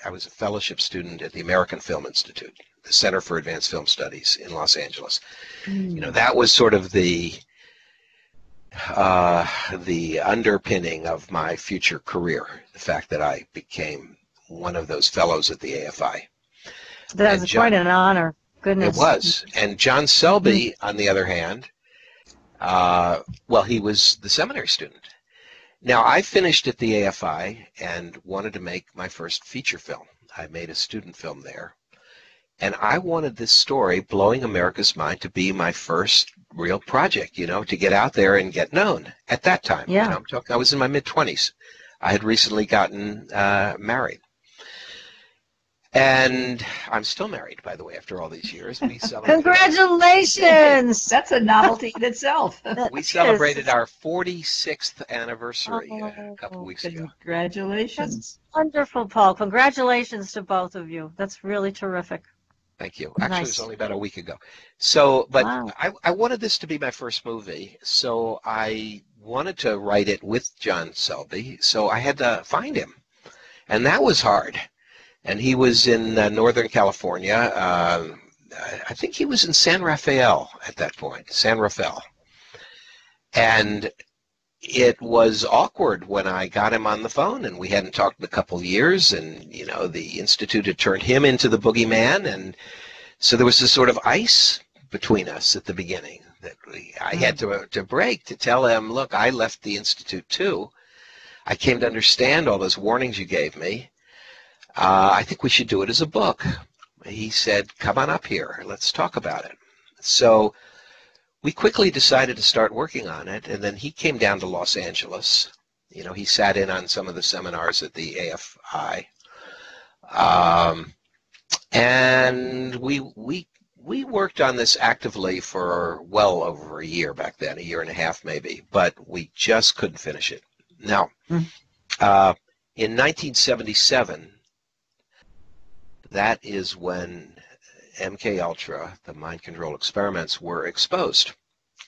I was a fellowship student at the American Film Institute, the Center for Advanced Film Studies in Los Angeles. You know, that was sort of the underpinning of my future career, the fact that I became one of those fellows at the AFI. That was quite an honor. Goodness. It was. And John Selby, on the other hand, well, he was the seminary student. Now, I finished at the AFI and wanted to make my first feature film. I made a student film there. And I wanted this story, Blowing America's Mind, to be my first real project, you know, to get out there and get known at that time. Yeah. You know, I was in my mid-20s. I had recently gotten married. And I'm still married, by the way, after all these years. We celebrated Congratulations! That's a novelty in itself. We celebrated our 46th anniversary a couple weeks ago. Congratulations. That's wonderful, Paul. Congratulations to both of you. That's really terrific. Thank you. Actually, it was only about a week ago. So, but wow. I wanted this to be my first movie, so I wanted to write it with John Selby, so I had to find him. And that was hard. And he was in Northern California. I think he was in San Rafael at that point, San Rafael. And it was awkward when I got him on the phone, and we hadn't talked in a couple of years, and, you know, the Institute had turned him into the boogeyman, and so there was this sort of ice between us at the beginning that I had to break, to tell him, look, I left the Institute too. I came to understand all those warnings you gave me. I think we should do it as a book. He said, come on up here. Let's talk about it. So we quickly decided to start working on it, and then he came down to Los Angeles. You know, he sat in on some of the seminars at the AFI. And we worked on this actively for well over a year back then, a year and a half maybe, but we just couldn't finish it. Now, in 1977, that is when MK-Ultra, the mind control experiments, were exposed.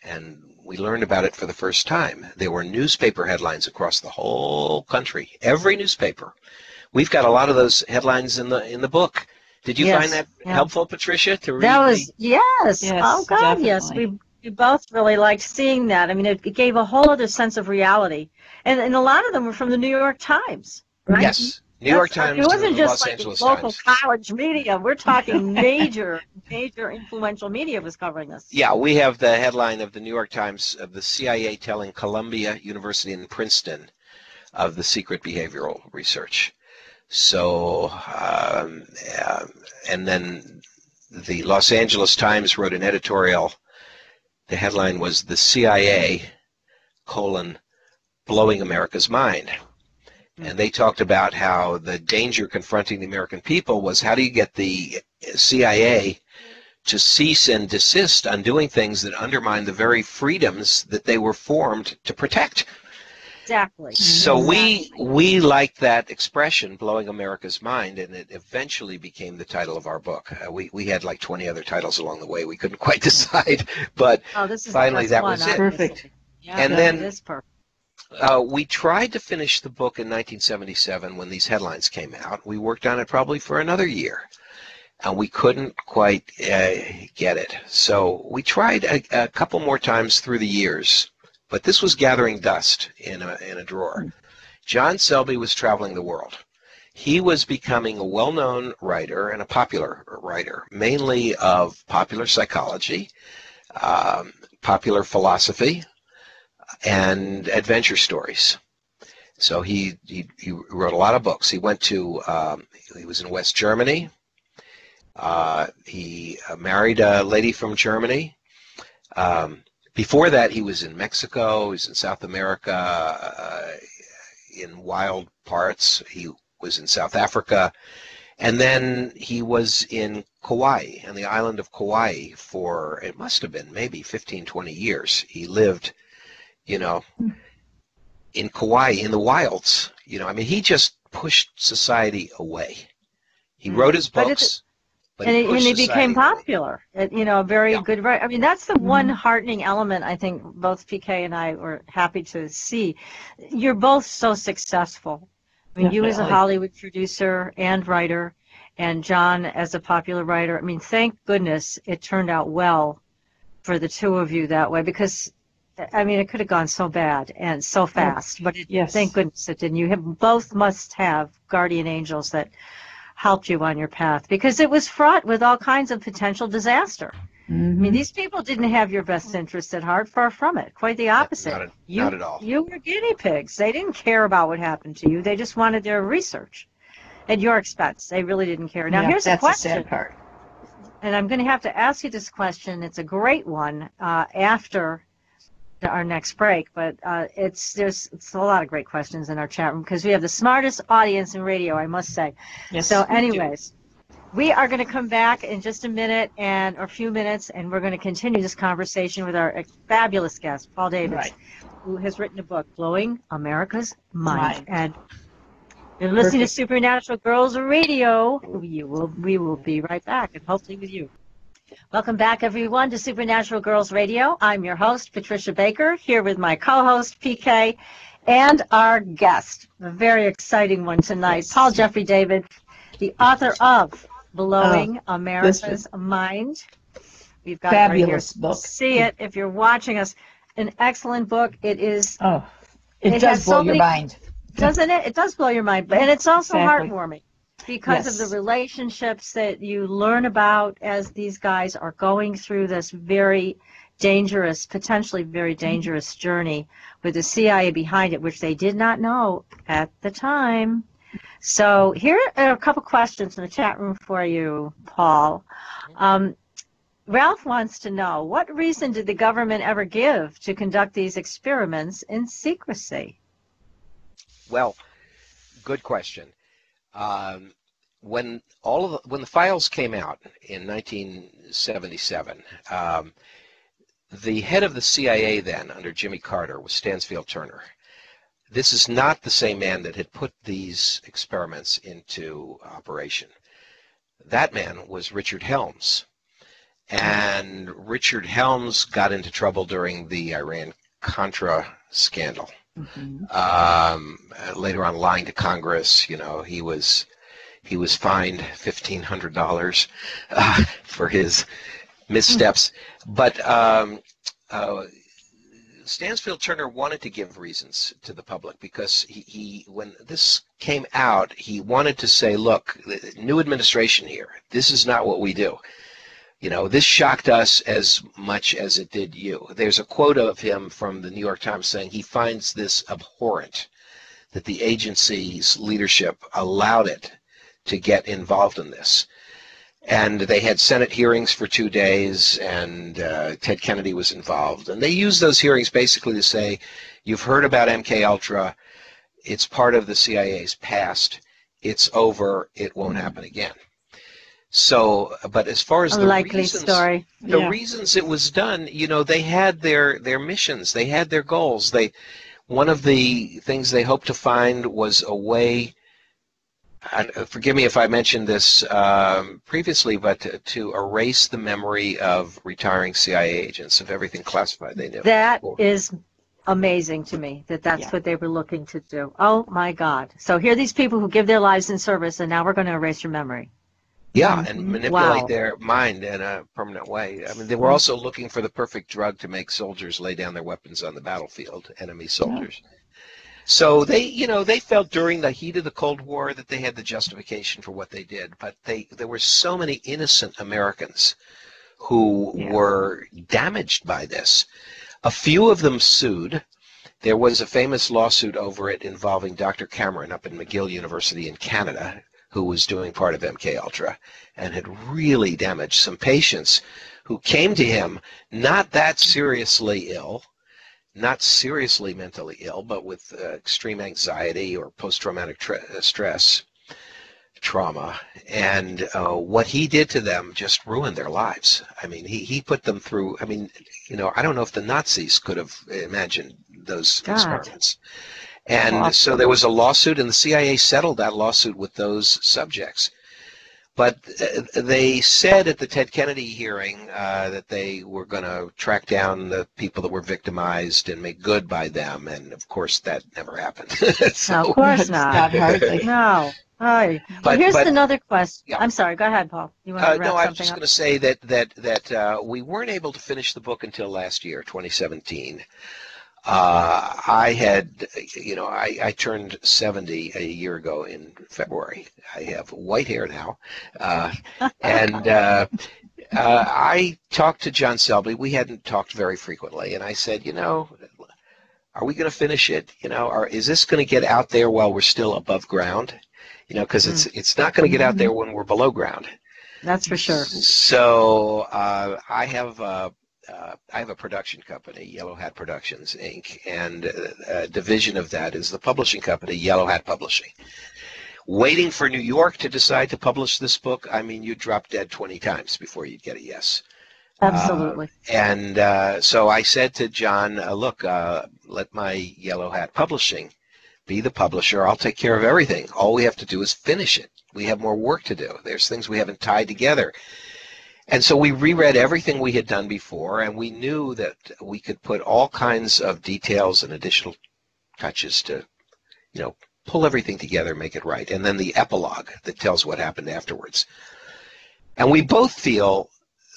And we learned about it for the first time. There were newspaper headlines across the whole country, every newspaper. We've got a lot of those headlines in the book. Did you find that helpful, Patricia, to read? That was, yes. Oh, God, definitely. yes. We both really liked seeing that. I mean, it gave a whole other sense of reality. And a lot of them were from the New York Times, right? Yes. New York Times. It wasn't just Los like Angeles local Times. college media. We're talking major influential media was covering this. Yeah, we have the headline of the New York Times of the CIA telling Columbia University and Princeton of the secret behavioral research. So, and then the Los Angeles Times wrote an editorial. The headline was "The CIA, blowing America's mind." And they talked about how the danger confronting the American people was, how do you get the CIA to cease and desist on doing things that undermine the very freedoms that they were formed to protect? Exactly. So we liked that expression, blowing America's mind, and it eventually became the title of our book. We had like 20 other titles along the way. We couldn't quite decide, but finally that was it. Perfect. Yeah, and then it is perfect. We tried to finish the book in 1977 when these headlines came out. We worked on it probably for another year, and we couldn't quite get it. So we tried a couple more times through the years, but this was gathering dust in a drawer. John Selby was traveling the world. He was becoming a well-known writer and a popular writer, mainly of popular psychology, popular philosophy, and adventure stories. So he wrote a lot of books. He went to, he was in West Germany. He married a lady from Germany. Before that, he was in Mexico. He was in South America, in wild parts. He was in South Africa. And then he was in Kauai, on the island of Kauai, for, it must have been maybe 15, 20 years. He lived, you know, in Kauai, in the wilds. You know, I mean, he just pushed society away. He wrote his books, but he became popular. You know, a very Yeah. good writer. I mean, that's the one heartening element I think both PK and I were happy to see. You're both so successful. I mean, you as a Hollywood producer and writer, and John as a popular writer. I mean, thank goodness it turned out well for the two of you that way, because I mean, it could have gone so bad and so fast, but thank goodness it didn't. You both must have guardian angels that helped you on your path, because it was fraught with all kinds of potential disaster. I mean, these people didn't have your best interests at heart, far from it. Quite the opposite. Not at all. You were guinea pigs. They didn't care about what happened to you. They just wanted their research at your expense. They really didn't care. Now, here's a question. That's the sad part. And I'm going to have to ask you this question. It's a great one after our next break, but it's a lot of great questions in our chat room, because we have the smartest audience in radio, I must say. Yes, so anyways, we are going to come back in just a minute or a few minutes, and we're going to continue this conversation with our fabulous guest, Paul Davis, who has written a book, Blowing America's Mind. And you're listening to Supernatural Girlz Radio. We will be right back, and hopefully with you. Welcome back, everyone, to Supernatural Girlz Radio. I'm your host, Patricia Baker, here with my co-host, PK, and our guest, a very exciting one tonight, Paul Jeffrey David, the author of Blowing America's Mind. We've got fabulous it right here. book. See it if you're watching us. An excellent book. It is. Oh, it does blow your mind. Doesn't it? It does blow your mind. And it's also heartwarming, because of the relationships that you learn about as these guys are going through this very dangerous, potentially very dangerous journey with the CIA behind it, which they did not know at the time. So here are a couple questions in the chat room for you, Paul. Ralph wants to know, what reason did the government ever give to conduct these experiments in secrecy? Well, good question. When the files came out in 1977, the head of the CIA then, under Jimmy Carter, was Stansfield Turner. This is not the same man that had put these experiments into operation. That man was Richard Helms. And Richard Helms got into trouble during the Iran-Contra scandal. Later on, lying to Congress, you know, he was He was fined $1,500 for his missteps. But Stansfield Turner wanted to give reasons to the public because he when this came out, he wanted to say, look, new administration here, this is not what we do. You know, this shocked us as much as it did you. There's a quote of him from the New York Times saying he finds this abhorrent, that the agency's leadership allowed it to get involved in this. And they had Senate hearings for 2 days, and Ted Kennedy was involved. And they used those hearings basically to say, you've heard about MK Ultra, it's part of the CIA's past, it's over, it won't happen again. So, but as far as the reasons it was done, you know, they had their missions, they had their goals. One of the things they hoped to find was a way, forgive me if I mentioned this previously, but to erase the memory of retiring CIA agents, of everything classified they knew. That is amazing to me, that's what they were looking to do. Oh, my God. So here are these people who give their lives in service, and now we're going to erase your memory. Yeah, and manipulate their mind in a permanent way. I mean, they were also looking for the perfect drug to make soldiers lay down their weapons on the battlefield, enemy soldiers. Yeah. So they, you know, they felt during the heat of the Cold War that they had the justification for what they did, but there were so many innocent Americans who were damaged by this. A few of them sued. There was a famous lawsuit over it involving Dr. Cameron up at McGill University in Canada, who was doing part of MK Ultra and had really damaged some patients who came to him not that seriously ill, not seriously mentally ill, but with extreme anxiety or post-traumatic stress, trauma. And what he did to them just ruined their lives. I mean, he put them through, I mean, you know, I don't know if the Nazis could have imagined those experiments. And so there was a lawsuit, and the CIA settled that lawsuit with those subjects. But they said at the Ted Kennedy hearing that they were going to track down the people that were victimized and make good by them, and of course that never happened. So, no, of course not. No. Hi. But here's another question. Yeah. I'm sorry. Go ahead, Paul. You want to wrap no, I was something just up? going to say that we weren't able to finish the book until last year, 2017. I had, you know, I turned 70 a year ago in February. I have white hair now. And I talked to John Selby. We hadn't talked very frequently. And I said, you know, are we going to finish it? You know, or is this going to get out there while we're still above ground? You know, because it's not going to get out there when we're below ground. That's for sure. So I have a production company, Yellow Hat Productions, Inc., and a division of that is the publishing company, Yellow Hat Publishing. Waiting for New York to decide to publish this book, I mean, you'd drop dead 20 times before you'd get a yes. Absolutely. So I said to John, look, let my Yellow Hat Publishing be the publisher. I'll take care of everything. All we have to do is finish it. We have more work to do. There's things we haven't tied together. And so we reread everything we had done before, and we knew that we could put all kinds of details and additional touches to, you know, pull everything together, make it right. And then the epilogue that tells what happened afterwards. And we both feel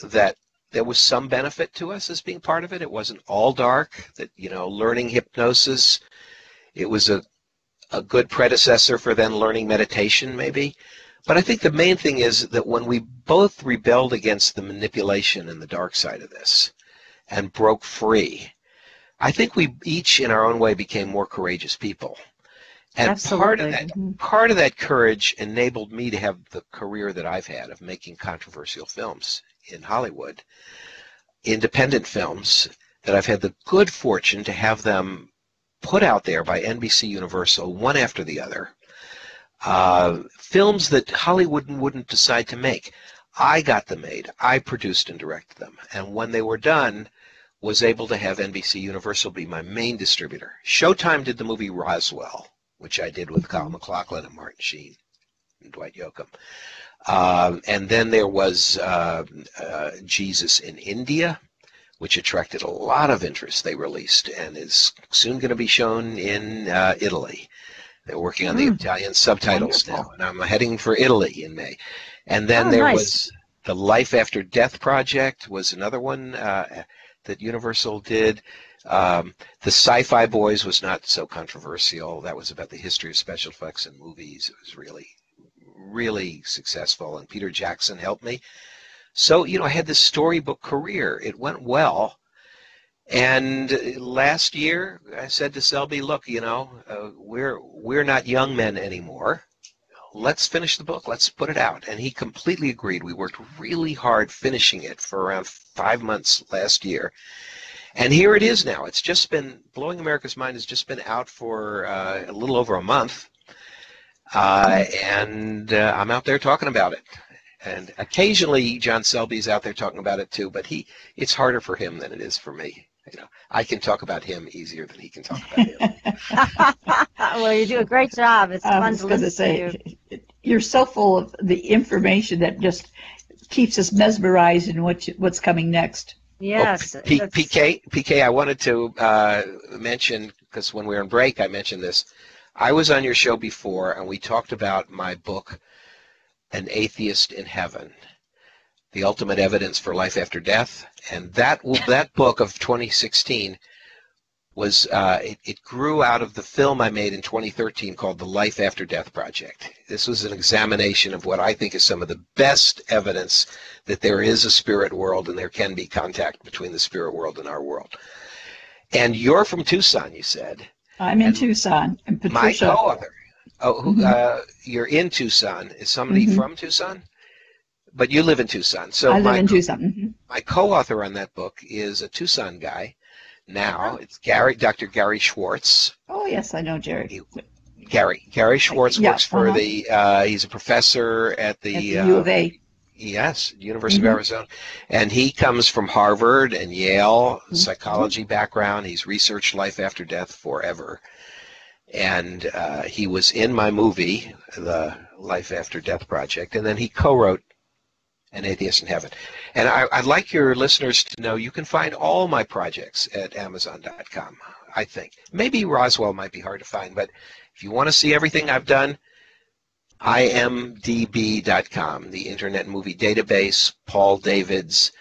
that there was some benefit to us as being part of it. It wasn't all dark, that, you know, learning hypnosis, it was a good predecessor for then learning meditation, maybe. But I think the main thing is that when we both rebelled against the manipulation and the dark side of this and broke free, I think we each in our own way became more courageous people. And Absolutely. part of that courage enabled me to have the career that I've had of making controversial films in Hollywood, independent films that I've had the good fortune to have them put out there by NBC Universal, one after the other. Films that Hollywood wouldn't decide to make. I got them made. I produced and directed them. And when they were done, was able to have NBC Universal be my main distributor. Showtime did the movie Roswell, which I did with Kyle MacLachlan and Martin Sheen and Dwight Yoakam. And then there was Jesus in India, which attracted a lot of interest. They released and is soon going to be shown in Italy. They're working on the Italian subtitles now, and I'm heading for Italy in May. And then was the Life After Death project was another one that Universal did. The Sci Fi Boys was not so controversial. That was about the history of special effects in movies. It was really, really successful, and Peter Jackson helped me. So, you know, I had this storybook career. It went well. And last year, I said to Selby, look, you know, we're not young men anymore. Let's finish the book. Let's put it out. And he completely agreed. We worked really hard finishing it for around 5 months last year. And here it is now. It's just been, Blowing America's Mind has just been out for a little over a month. And I'm out there talking about it. And occasionally John Selby's out there talking about it too, but it's harder for him than it is for me. You know, I can talk about him easier than he can talk about him. Well, you do a great job. It's fun to listen to you. You're so full of the information that just keeps us mesmerized in what's coming next. Yes. Oh, PK, I wanted to mention, because when we were on break, I mentioned this. I was on your show before, and we talked about my book, An Atheist in Heaven, The Ultimate Evidence for Life After Death. And that book of 2016 was, it grew out of the film I made in 2013 called The Life After Death Project. This was an examination of what I think is some of the best evidence that there is a spirit world and there can be contact between the spirit world and our world. And you're from Tucson, you said. I'm in Tucson. And Patricia. My co-author. You're in Tucson. Is somebody from Tucson? But you live in Tucson. So I live in Tucson. My co-author on that book is a Tucson guy. Now it's Dr. Gary Schwartz. Oh yes, I know Jerry. Gary Schwartz works for he's a professor at the U of A. Yes, University of Arizona, and he comes from Harvard and Yale, psychology background. He's researched life after death forever, and he was in my movie, The Life After Death Project, and then he co-wrote An Atheist in Heaven. And I'd like your listeners to know you can find all my projects at Amazon.com, I think. Maybe Roswell might be hard to find, but if you want to see everything I've done, imdb.com, the Internet Movie Database, Paul Davids.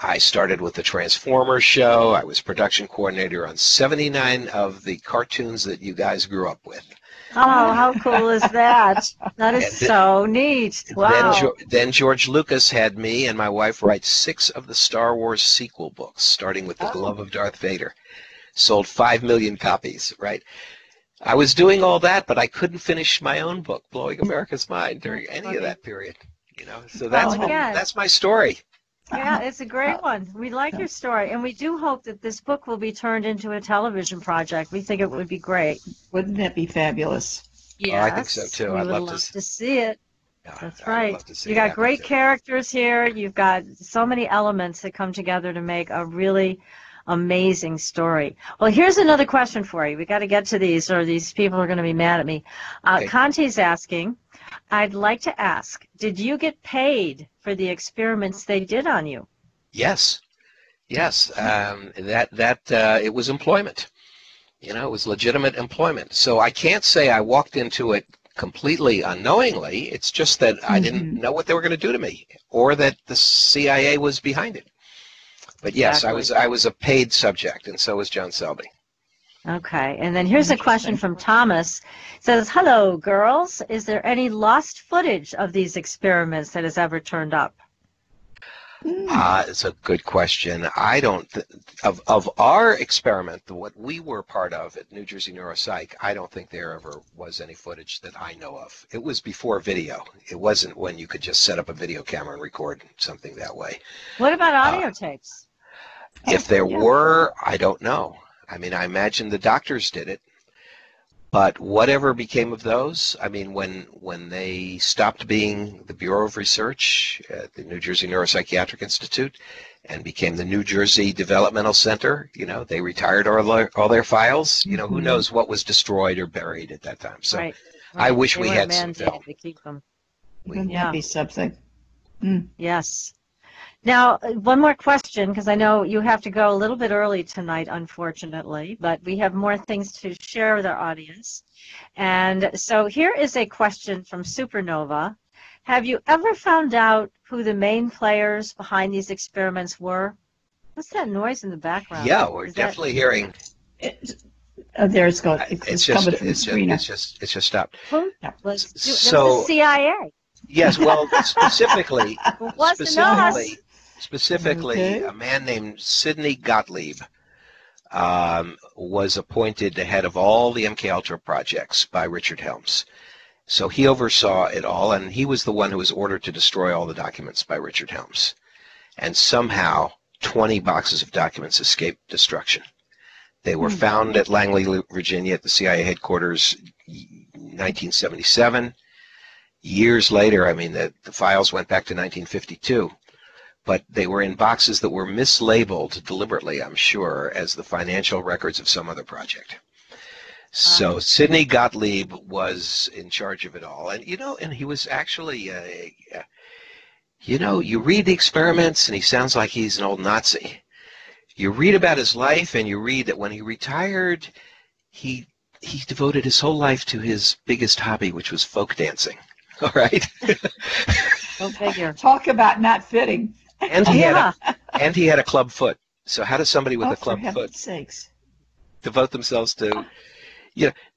I started with the Transformers show. I was production coordinator on 79 of the cartoons that you guys grew up with. Oh, how cool is that? That is so neat. Wow. Then George Lucas had me and my wife write 6 of the Star Wars sequel books, starting with The Glove of Darth Vader. Sold 5 million copies, right? I was doing all that, but I couldn't finish my own book, Blowing America's Mind, during any of that period. You know, so that's my story. Yeah, it's a great one. We like your story, and we do hope that this book will be turned into a television project. We think it would be great. Wouldn't that be fabulous? Yes, I think so too. I'd love to see it. That's right. Love to see you got great characters here. You've got so many elements that come together to make a really amazing story. Well, here's another question for you. We got to get to these, or these people are going to be mad at me. Conte's asking, I'd like to ask, did you get paid for the experiments they did on you? Yes. It was employment. You know, it was legitimate employment. So I can't say I walked into it completely unknowingly. It's just that I didn't know what they were going to do to me, or that the CIA was behind it. But yes, exactly. I was a paid subject, and so was John Selby. Okay, and then here's a question from Thomas. It says, hello, girls. Is there any lost footage of these experiments that has ever turned up? It's a good question. I don't of our experiment, what we were part of at New Jersey Neuropsych, I don't think there ever was any footage that I know of. It was before video. It wasn't when you could just set up a video camera and record something that way. What about audio tapes? If there were, I don't know. I mean, I imagine the doctors did it. But whatever became of those, I mean, when they stopped being the Bureau of Research at the New Jersey Neuropsychiatric Institute and became the New Jersey Developmental Center, you know, they retired all their files. You know, who knows what was destroyed or buried at that time. So I wish we had some film. To keep them. Wouldn't that be something? Yes. Now, one more question, because I know you have to go a little bit early tonight, unfortunately, but we have more things to share with our audience. And so here is a question from Supernova. Have you ever found out who the main players behind these experiments were? What's that noise in the background? Yeah, we're definitely hearing. There it's going. It's coming from the screen. It's just stopped. Who? Was the CIA. Yes, well, specifically, Okay. a man named Sidney Gottlieb was appointed the head of all the MK Ultra projects by Richard Helms. So he oversaw it all, and he was the one who was ordered to destroy all the documents by Richard Helms. And somehow, 20 boxes of documents escaped destruction. They were found at Langley, Virginia, at the CIA headquarters, 1977. Years later, I mean, the files went back to 1952, but they were in boxes that were mislabeled deliberately, I'm sure, as the financial records of some other project. So Sidney Gottlieb was in charge of it all. And, and he was actually, you read the experiments and he sounds like he's an old Nazi. You read about his life and you read that when he retired, he devoted his whole life to his biggest hobby, which was folk dancing. All right. Go figure. Talk about not fitting. And he had a club foot. So how does somebody with a club foot devote themselves to?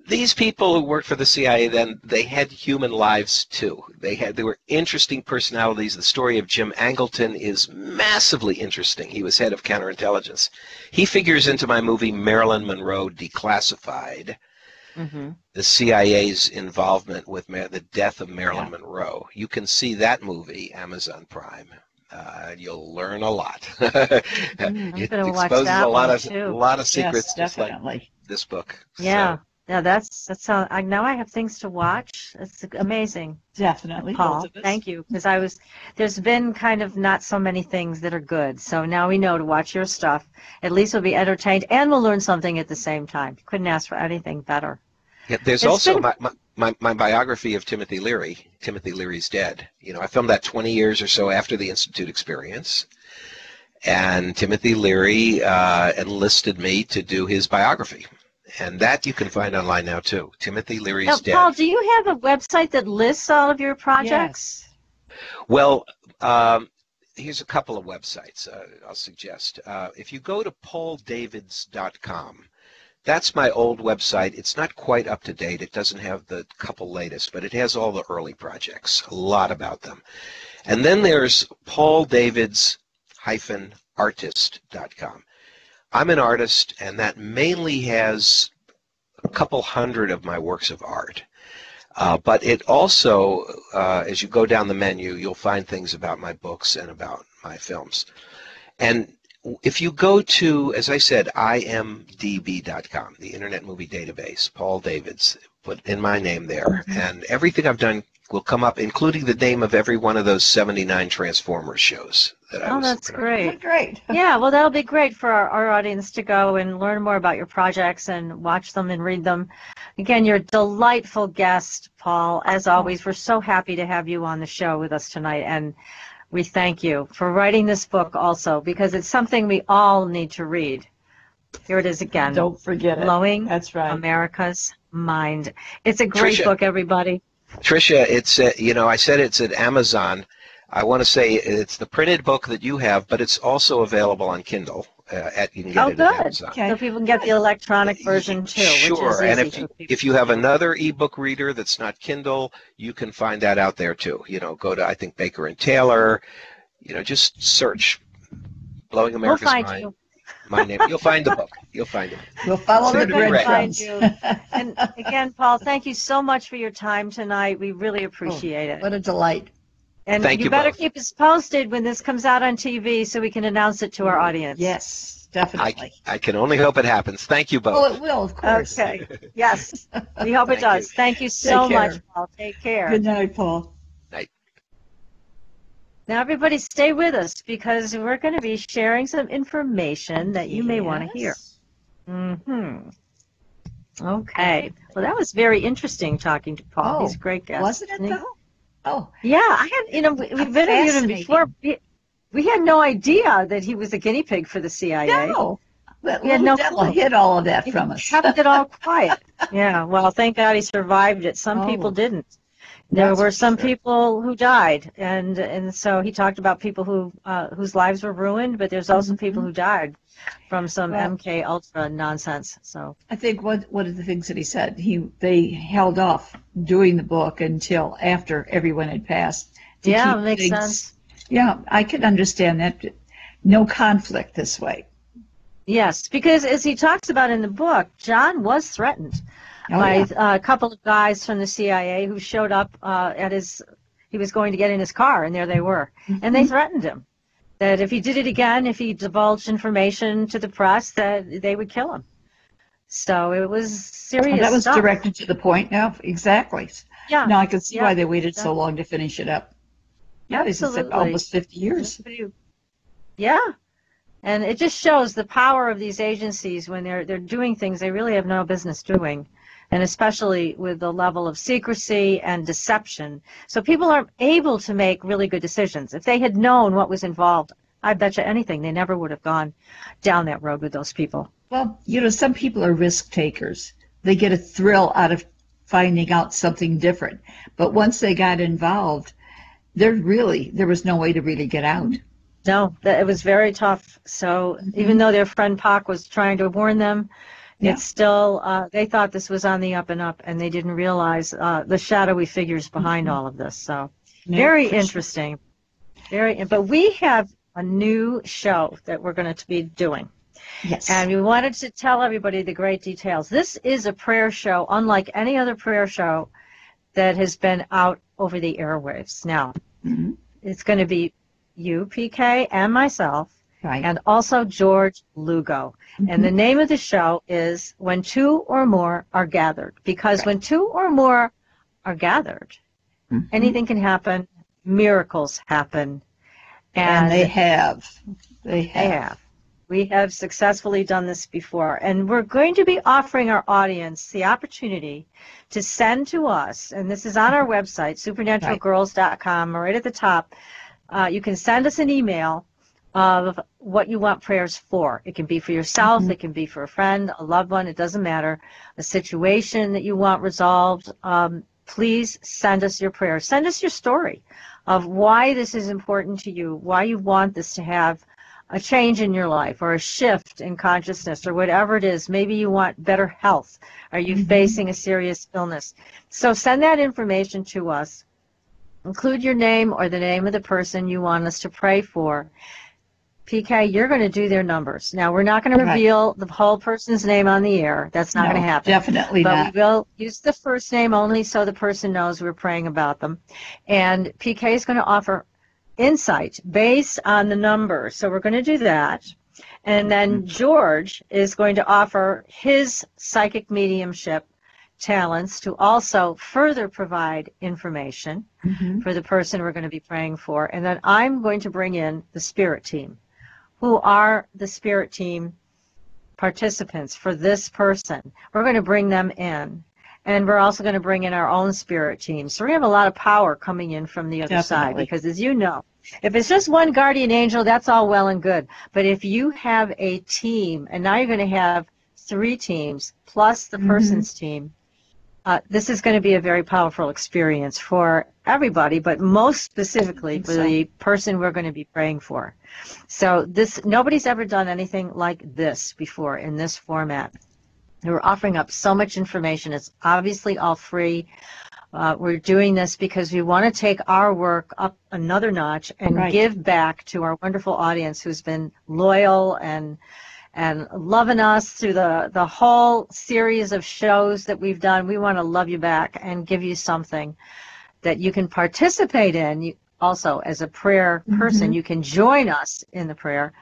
These people who worked for the CIA then, they had human lives too. They were interesting personalities. The story of Jim Angleton is massively interesting. He was head of counterintelligence. He figures into my movie Marilyn Monroe Declassified. The CIA's involvement with the death of Marilyn Monroe. You can see that movie, Amazon Prime. You'll learn a lot. It exposes a lot of secrets, just like this book. Yeah. So. Yeah, that's now I have things to watch. It's amazing. Definitely. Paul, thank you. Because there's been kind of not so many things that are good. So now we know to watch your stuff. At least we'll be entertained and we'll learn something at the same time. Couldn't ask for anything better. Yeah, there's also my biography of Timothy Leary. Timothy Leary's dead. I filmed that 20 years or so after the Institute experience. And Timothy Leary enlisted me to do his biography. And that you can find online now, too. Timothy Leary's dead. Paul, do you have a website that lists all of your projects? Yes. Well, here's a couple of websites I'll suggest. If you go to pauldavids.com, that's my old website. It's not quite up to date. It doesn't have the couple latest, but it has all the early projects, a lot about them. And then there's pauldavids-artist.com. I'm an artist, and that mainly has a couple hundred of my works of art. But it also, as you go down the menu, you'll find things about my books and about my films. And if you go to, as I said, imdb.com, the Internet Movie Database, Paul Davids, put in my name there, and everything I've done will come up, including the name of every one of those 79 Transformers shows that I was. Oh, that's great. Great. Yeah, well, that'll be great for our audience to go and learn more about your projects and watch them and read them. Again, you're a delightful guest, Paul. As always, we're so happy to have you on the show with us tonight, and we thank you for writing this book also, because it's something we all need to read. Here it is again. Don't forget it. Blowing That's right. America's Mind. It's a great book, everybody. Tricia, it's I said it's at Amazon. I want to say it's the printed book that you have, but it's also available on Kindle. You can get it at Amazon. Okay. So people can get the electronic version too. Sure, which is and if you have another ebook reader that's not Kindle, you can find that out there too. Go to, I think, Baker and Taylor. Just search "Blowing America's Mind." My name. You'll find the book. You'll find it. We'll follow the breadcrumbs. And again, Paul, thank you so much for your time tonight. We really appreciate it. What a delight. And thank you better keep us posted when this comes out on TV so we can announce it to our audience. Yes, definitely. I can only hope it happens. Thank you both. Oh, it will, of course. Okay. Yes. We hope it does. Thank you so much, Paul. Take care. Good night, Paul. Night. Now, everybody stay with us because we're going to be sharing some information that you may want to hear. Okay. Well, that was very interesting talking to Paul. He's a great guest. Wasn't it, though? Oh. Yeah, we've interviewed him before. We had no idea that he was a guinea pig for the CIA. No. That We had little no devil clue. hid all of that from He us. kept it all quiet. Yeah, well, thank God he survived it. Some people didn't. There That's were for some sure. people who died, and so he talked about people who whose lives were ruined, but there's also people who died from some Well, MK Ultra nonsense. So I think one of the things that he said, they held off doing the book until after everyone had passed. To yeah, keep it makes things, sense. Yeah, I could understand that. No conflict this way. Yes, because as he talks about in the book, John was threatened Oh, by yeah. a couple of guys from the CIA who showed up at his. He was going to get in his car, and there they were, and they threatened him that if he did it again, if he divulged information to the press, that they would kill him. So it was serious That was stuff. directed to the point. Now, exactly. Yeah. Now I can see Yeah, why they waited so exactly. long to finish it up. Yeah, they said Absolutely. almost 50 years. Yeah. And it just shows the power of these agencies when they're doing things they really have no business doing, and especially with the level of secrecy and deception. So people aren't able to make really good decisions. If they had known what was involved, I bet you anything, they never would have gone down that road with those people. Well, some people are risk takers. They get a thrill out of finding out something different. But once they got involved, there was no way to really get out. No, it was very tough. So even though their friend Pac was trying to warn them, it's still, they thought this was on the up and up, and they didn't realize the shadowy figures behind all of this. So very interesting. But we have a new show that we're going to be doing. Yes. And we wanted to tell everybody the great details. This is a prayer show, unlike any other prayer show that has been out over the airwaves. Now, it's going to be you, PK, and myself, Right. and also George Lugo. And the name of the show is When Two or More Are Gathered, because when two or more are gathered, anything can happen, miracles happen. And they have. They have. We have successfully done this before, and we're going to be offering our audience the opportunity to send to us, and this is on our website, supernaturalgirls.com, right at the top. You can send us an email of what you want prayers for. It can be for yourself, it can be for a friend, a loved one, it doesn't matter, a situation that you want resolved. Please send us your prayers. Send us your story of why this is important to you, why you want this to have a change in your life or a shift in consciousness or whatever it is. Maybe you want better health. Are you facing a serious illness? So send that information to us. Include your name or the name of the person you want us to pray for. PK, you're going to do their numbers. Now, we're not going to reveal the whole person's name on the air. That's not going to happen. Definitely but not. We will use the first name only so the person knows we're praying about them. And PK is going to offer insight based on the numbers. So we're going to do that. And then George is going to offer his psychic mediumship talents to also further provide information for the person we're going to be praying for. And then I'm going to bring in the spirit team, who are the spirit team participants for this person. We're going to bring them in. And we're also going to bring in our own spirit team. So we're going to have a lot of power coming in from the other side. Because as you know, if it's just one guardian angel, that's all well and good. But if you have a team, and now you're going to have 3 teams plus the person's team, this is going to be a very powerful experience for everybody, but most specifically for the person we're going to be praying for. So nobody's ever done anything like this before in this format. We're offering up so much information. It's obviously all free. We're doing this because we want to take our work up another notch and give back to our wonderful audience who's been loyal and loving us through the whole series of shows that we've done. We want to love you back and give you something that you can participate in. Also, as a prayer person, you can join us in the prayer.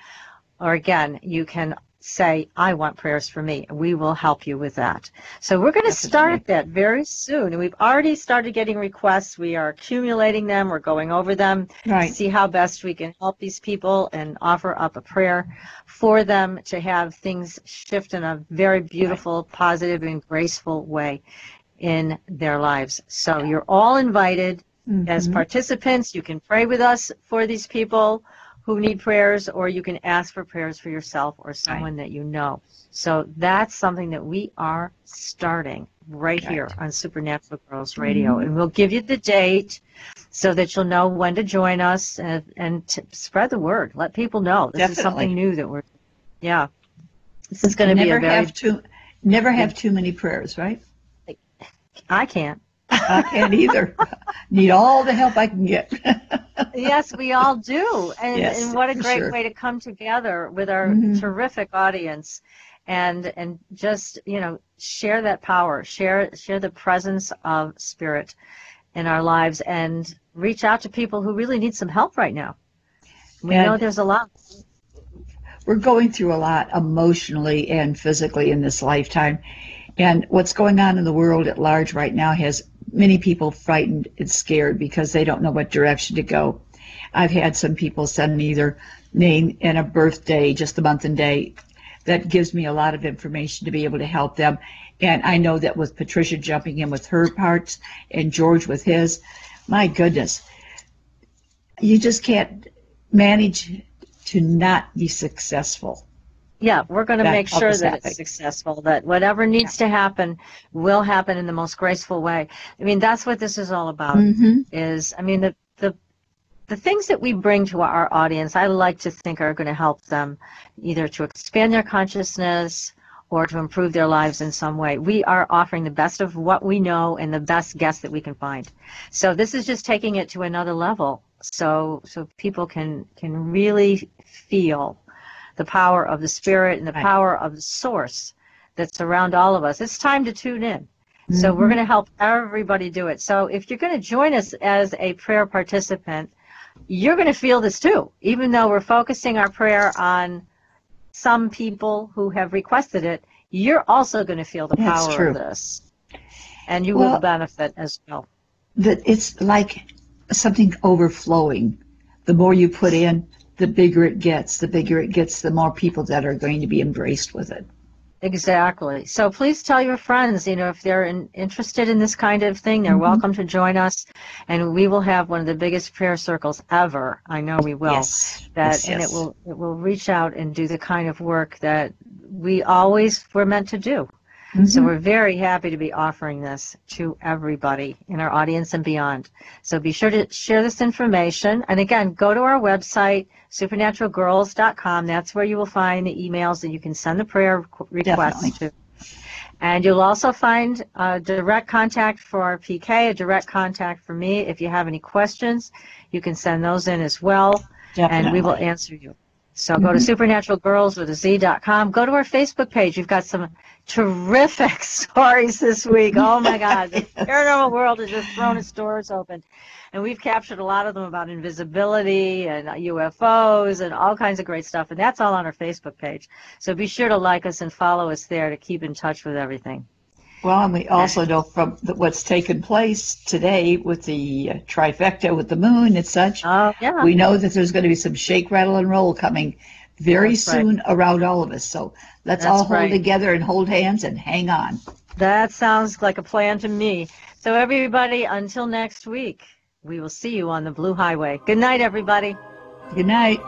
Or again, you can say, I want prayers for me. We will help you with that. So we're going to start that very soon. And we've already started getting requests. We are accumulating them. We're going over them to see how best we can help these people and offer up a prayer for them to have things shift in a very beautiful, positive, and graceful way in their lives. So you're all invited as participants. You can pray with us for these people who need prayers, or you can ask for prayers for yourself or someone that you know. So that's something that we are starting right here on Supernatural Girlz Radio. And we'll give you the date so that you'll know when to join us, and spread the word. Let people know. This is something new that we're, this is going to be a very... Never have too many prayers, right? I can't. I can't either. Need all the help I can get. Yes, we all do. And what a great way to come together with our terrific audience and just, share that power, share the presence of spirit in our lives, and reach out to people who really need some help right now. We know there's a lot. We're going through a lot emotionally and physically in this lifetime. And what's going on in the world at large right now has many people frightened and scared because they don't know what direction to go. I've had some people send me their name and a birthday, just the month and day. That gives me a lot of information to be able to help them. And I know that with Patricia jumping in with her parts and George with his, my goodness, you just can't manage to not be successful. Yeah, we're going to make sure that it's successful, that whatever needs to happen will happen in the most graceful way. I mean, that's what this is all about, is, I mean, the things that we bring to our audience, I like to think are going to help them either to expand their consciousness or to improve their lives in some way. We are offering the best of what we know and the best guests that we can find. So this is just taking it to another level, so people can really feel the power of the spirit and the power of the source that's around all of us. It's time to tune in. So we're going to help everybody do it. So if you're going to join us as a prayer participant, you're going to feel this too. Even though we're focusing our prayer on some people who have requested it, you're also going to feel the power of this. And you will benefit as well. It's like something overflowing. The more you put in, the bigger it gets. The bigger it gets, the more people that are going to be embraced with it. Exactly. So please tell your friends, if they're interested in this kind of thing, they're welcome to join us. And we will have one of the biggest prayer circles ever. I know we will. And it will reach out and do the kind of work that we always were meant to do. So we're very happy to be offering this to everybody in our audience and beyond. So be sure to share this information. And again, go to our website, supernaturalgirls.com. That's where you will find the emails that you can send the prayer requests to. And you'll also find a direct contact for PK, a direct contact for me. If you have any questions, you can send those in as well, and we will answer you. So go to supernaturalgirls.com. Go to our Facebook page. We've got some terrific stories this week. Oh, my God. The paranormal world has just thrown its doors open. And we've captured a lot of them about invisibility and UFOs and all kinds of great stuff. And that's all on our Facebook page. So be sure to like us and follow us there to keep in touch with everything. Well, and we also know from what's taken place today with the trifecta with the moon and such, we know that there's going to be some shake, rattle, and roll coming very soon around all of us. So let's all hold together and hold hands and hang on. That sounds like a plan to me. So everybody, until next week, we will see you on the Blue Highway. Good night, everybody. Good night.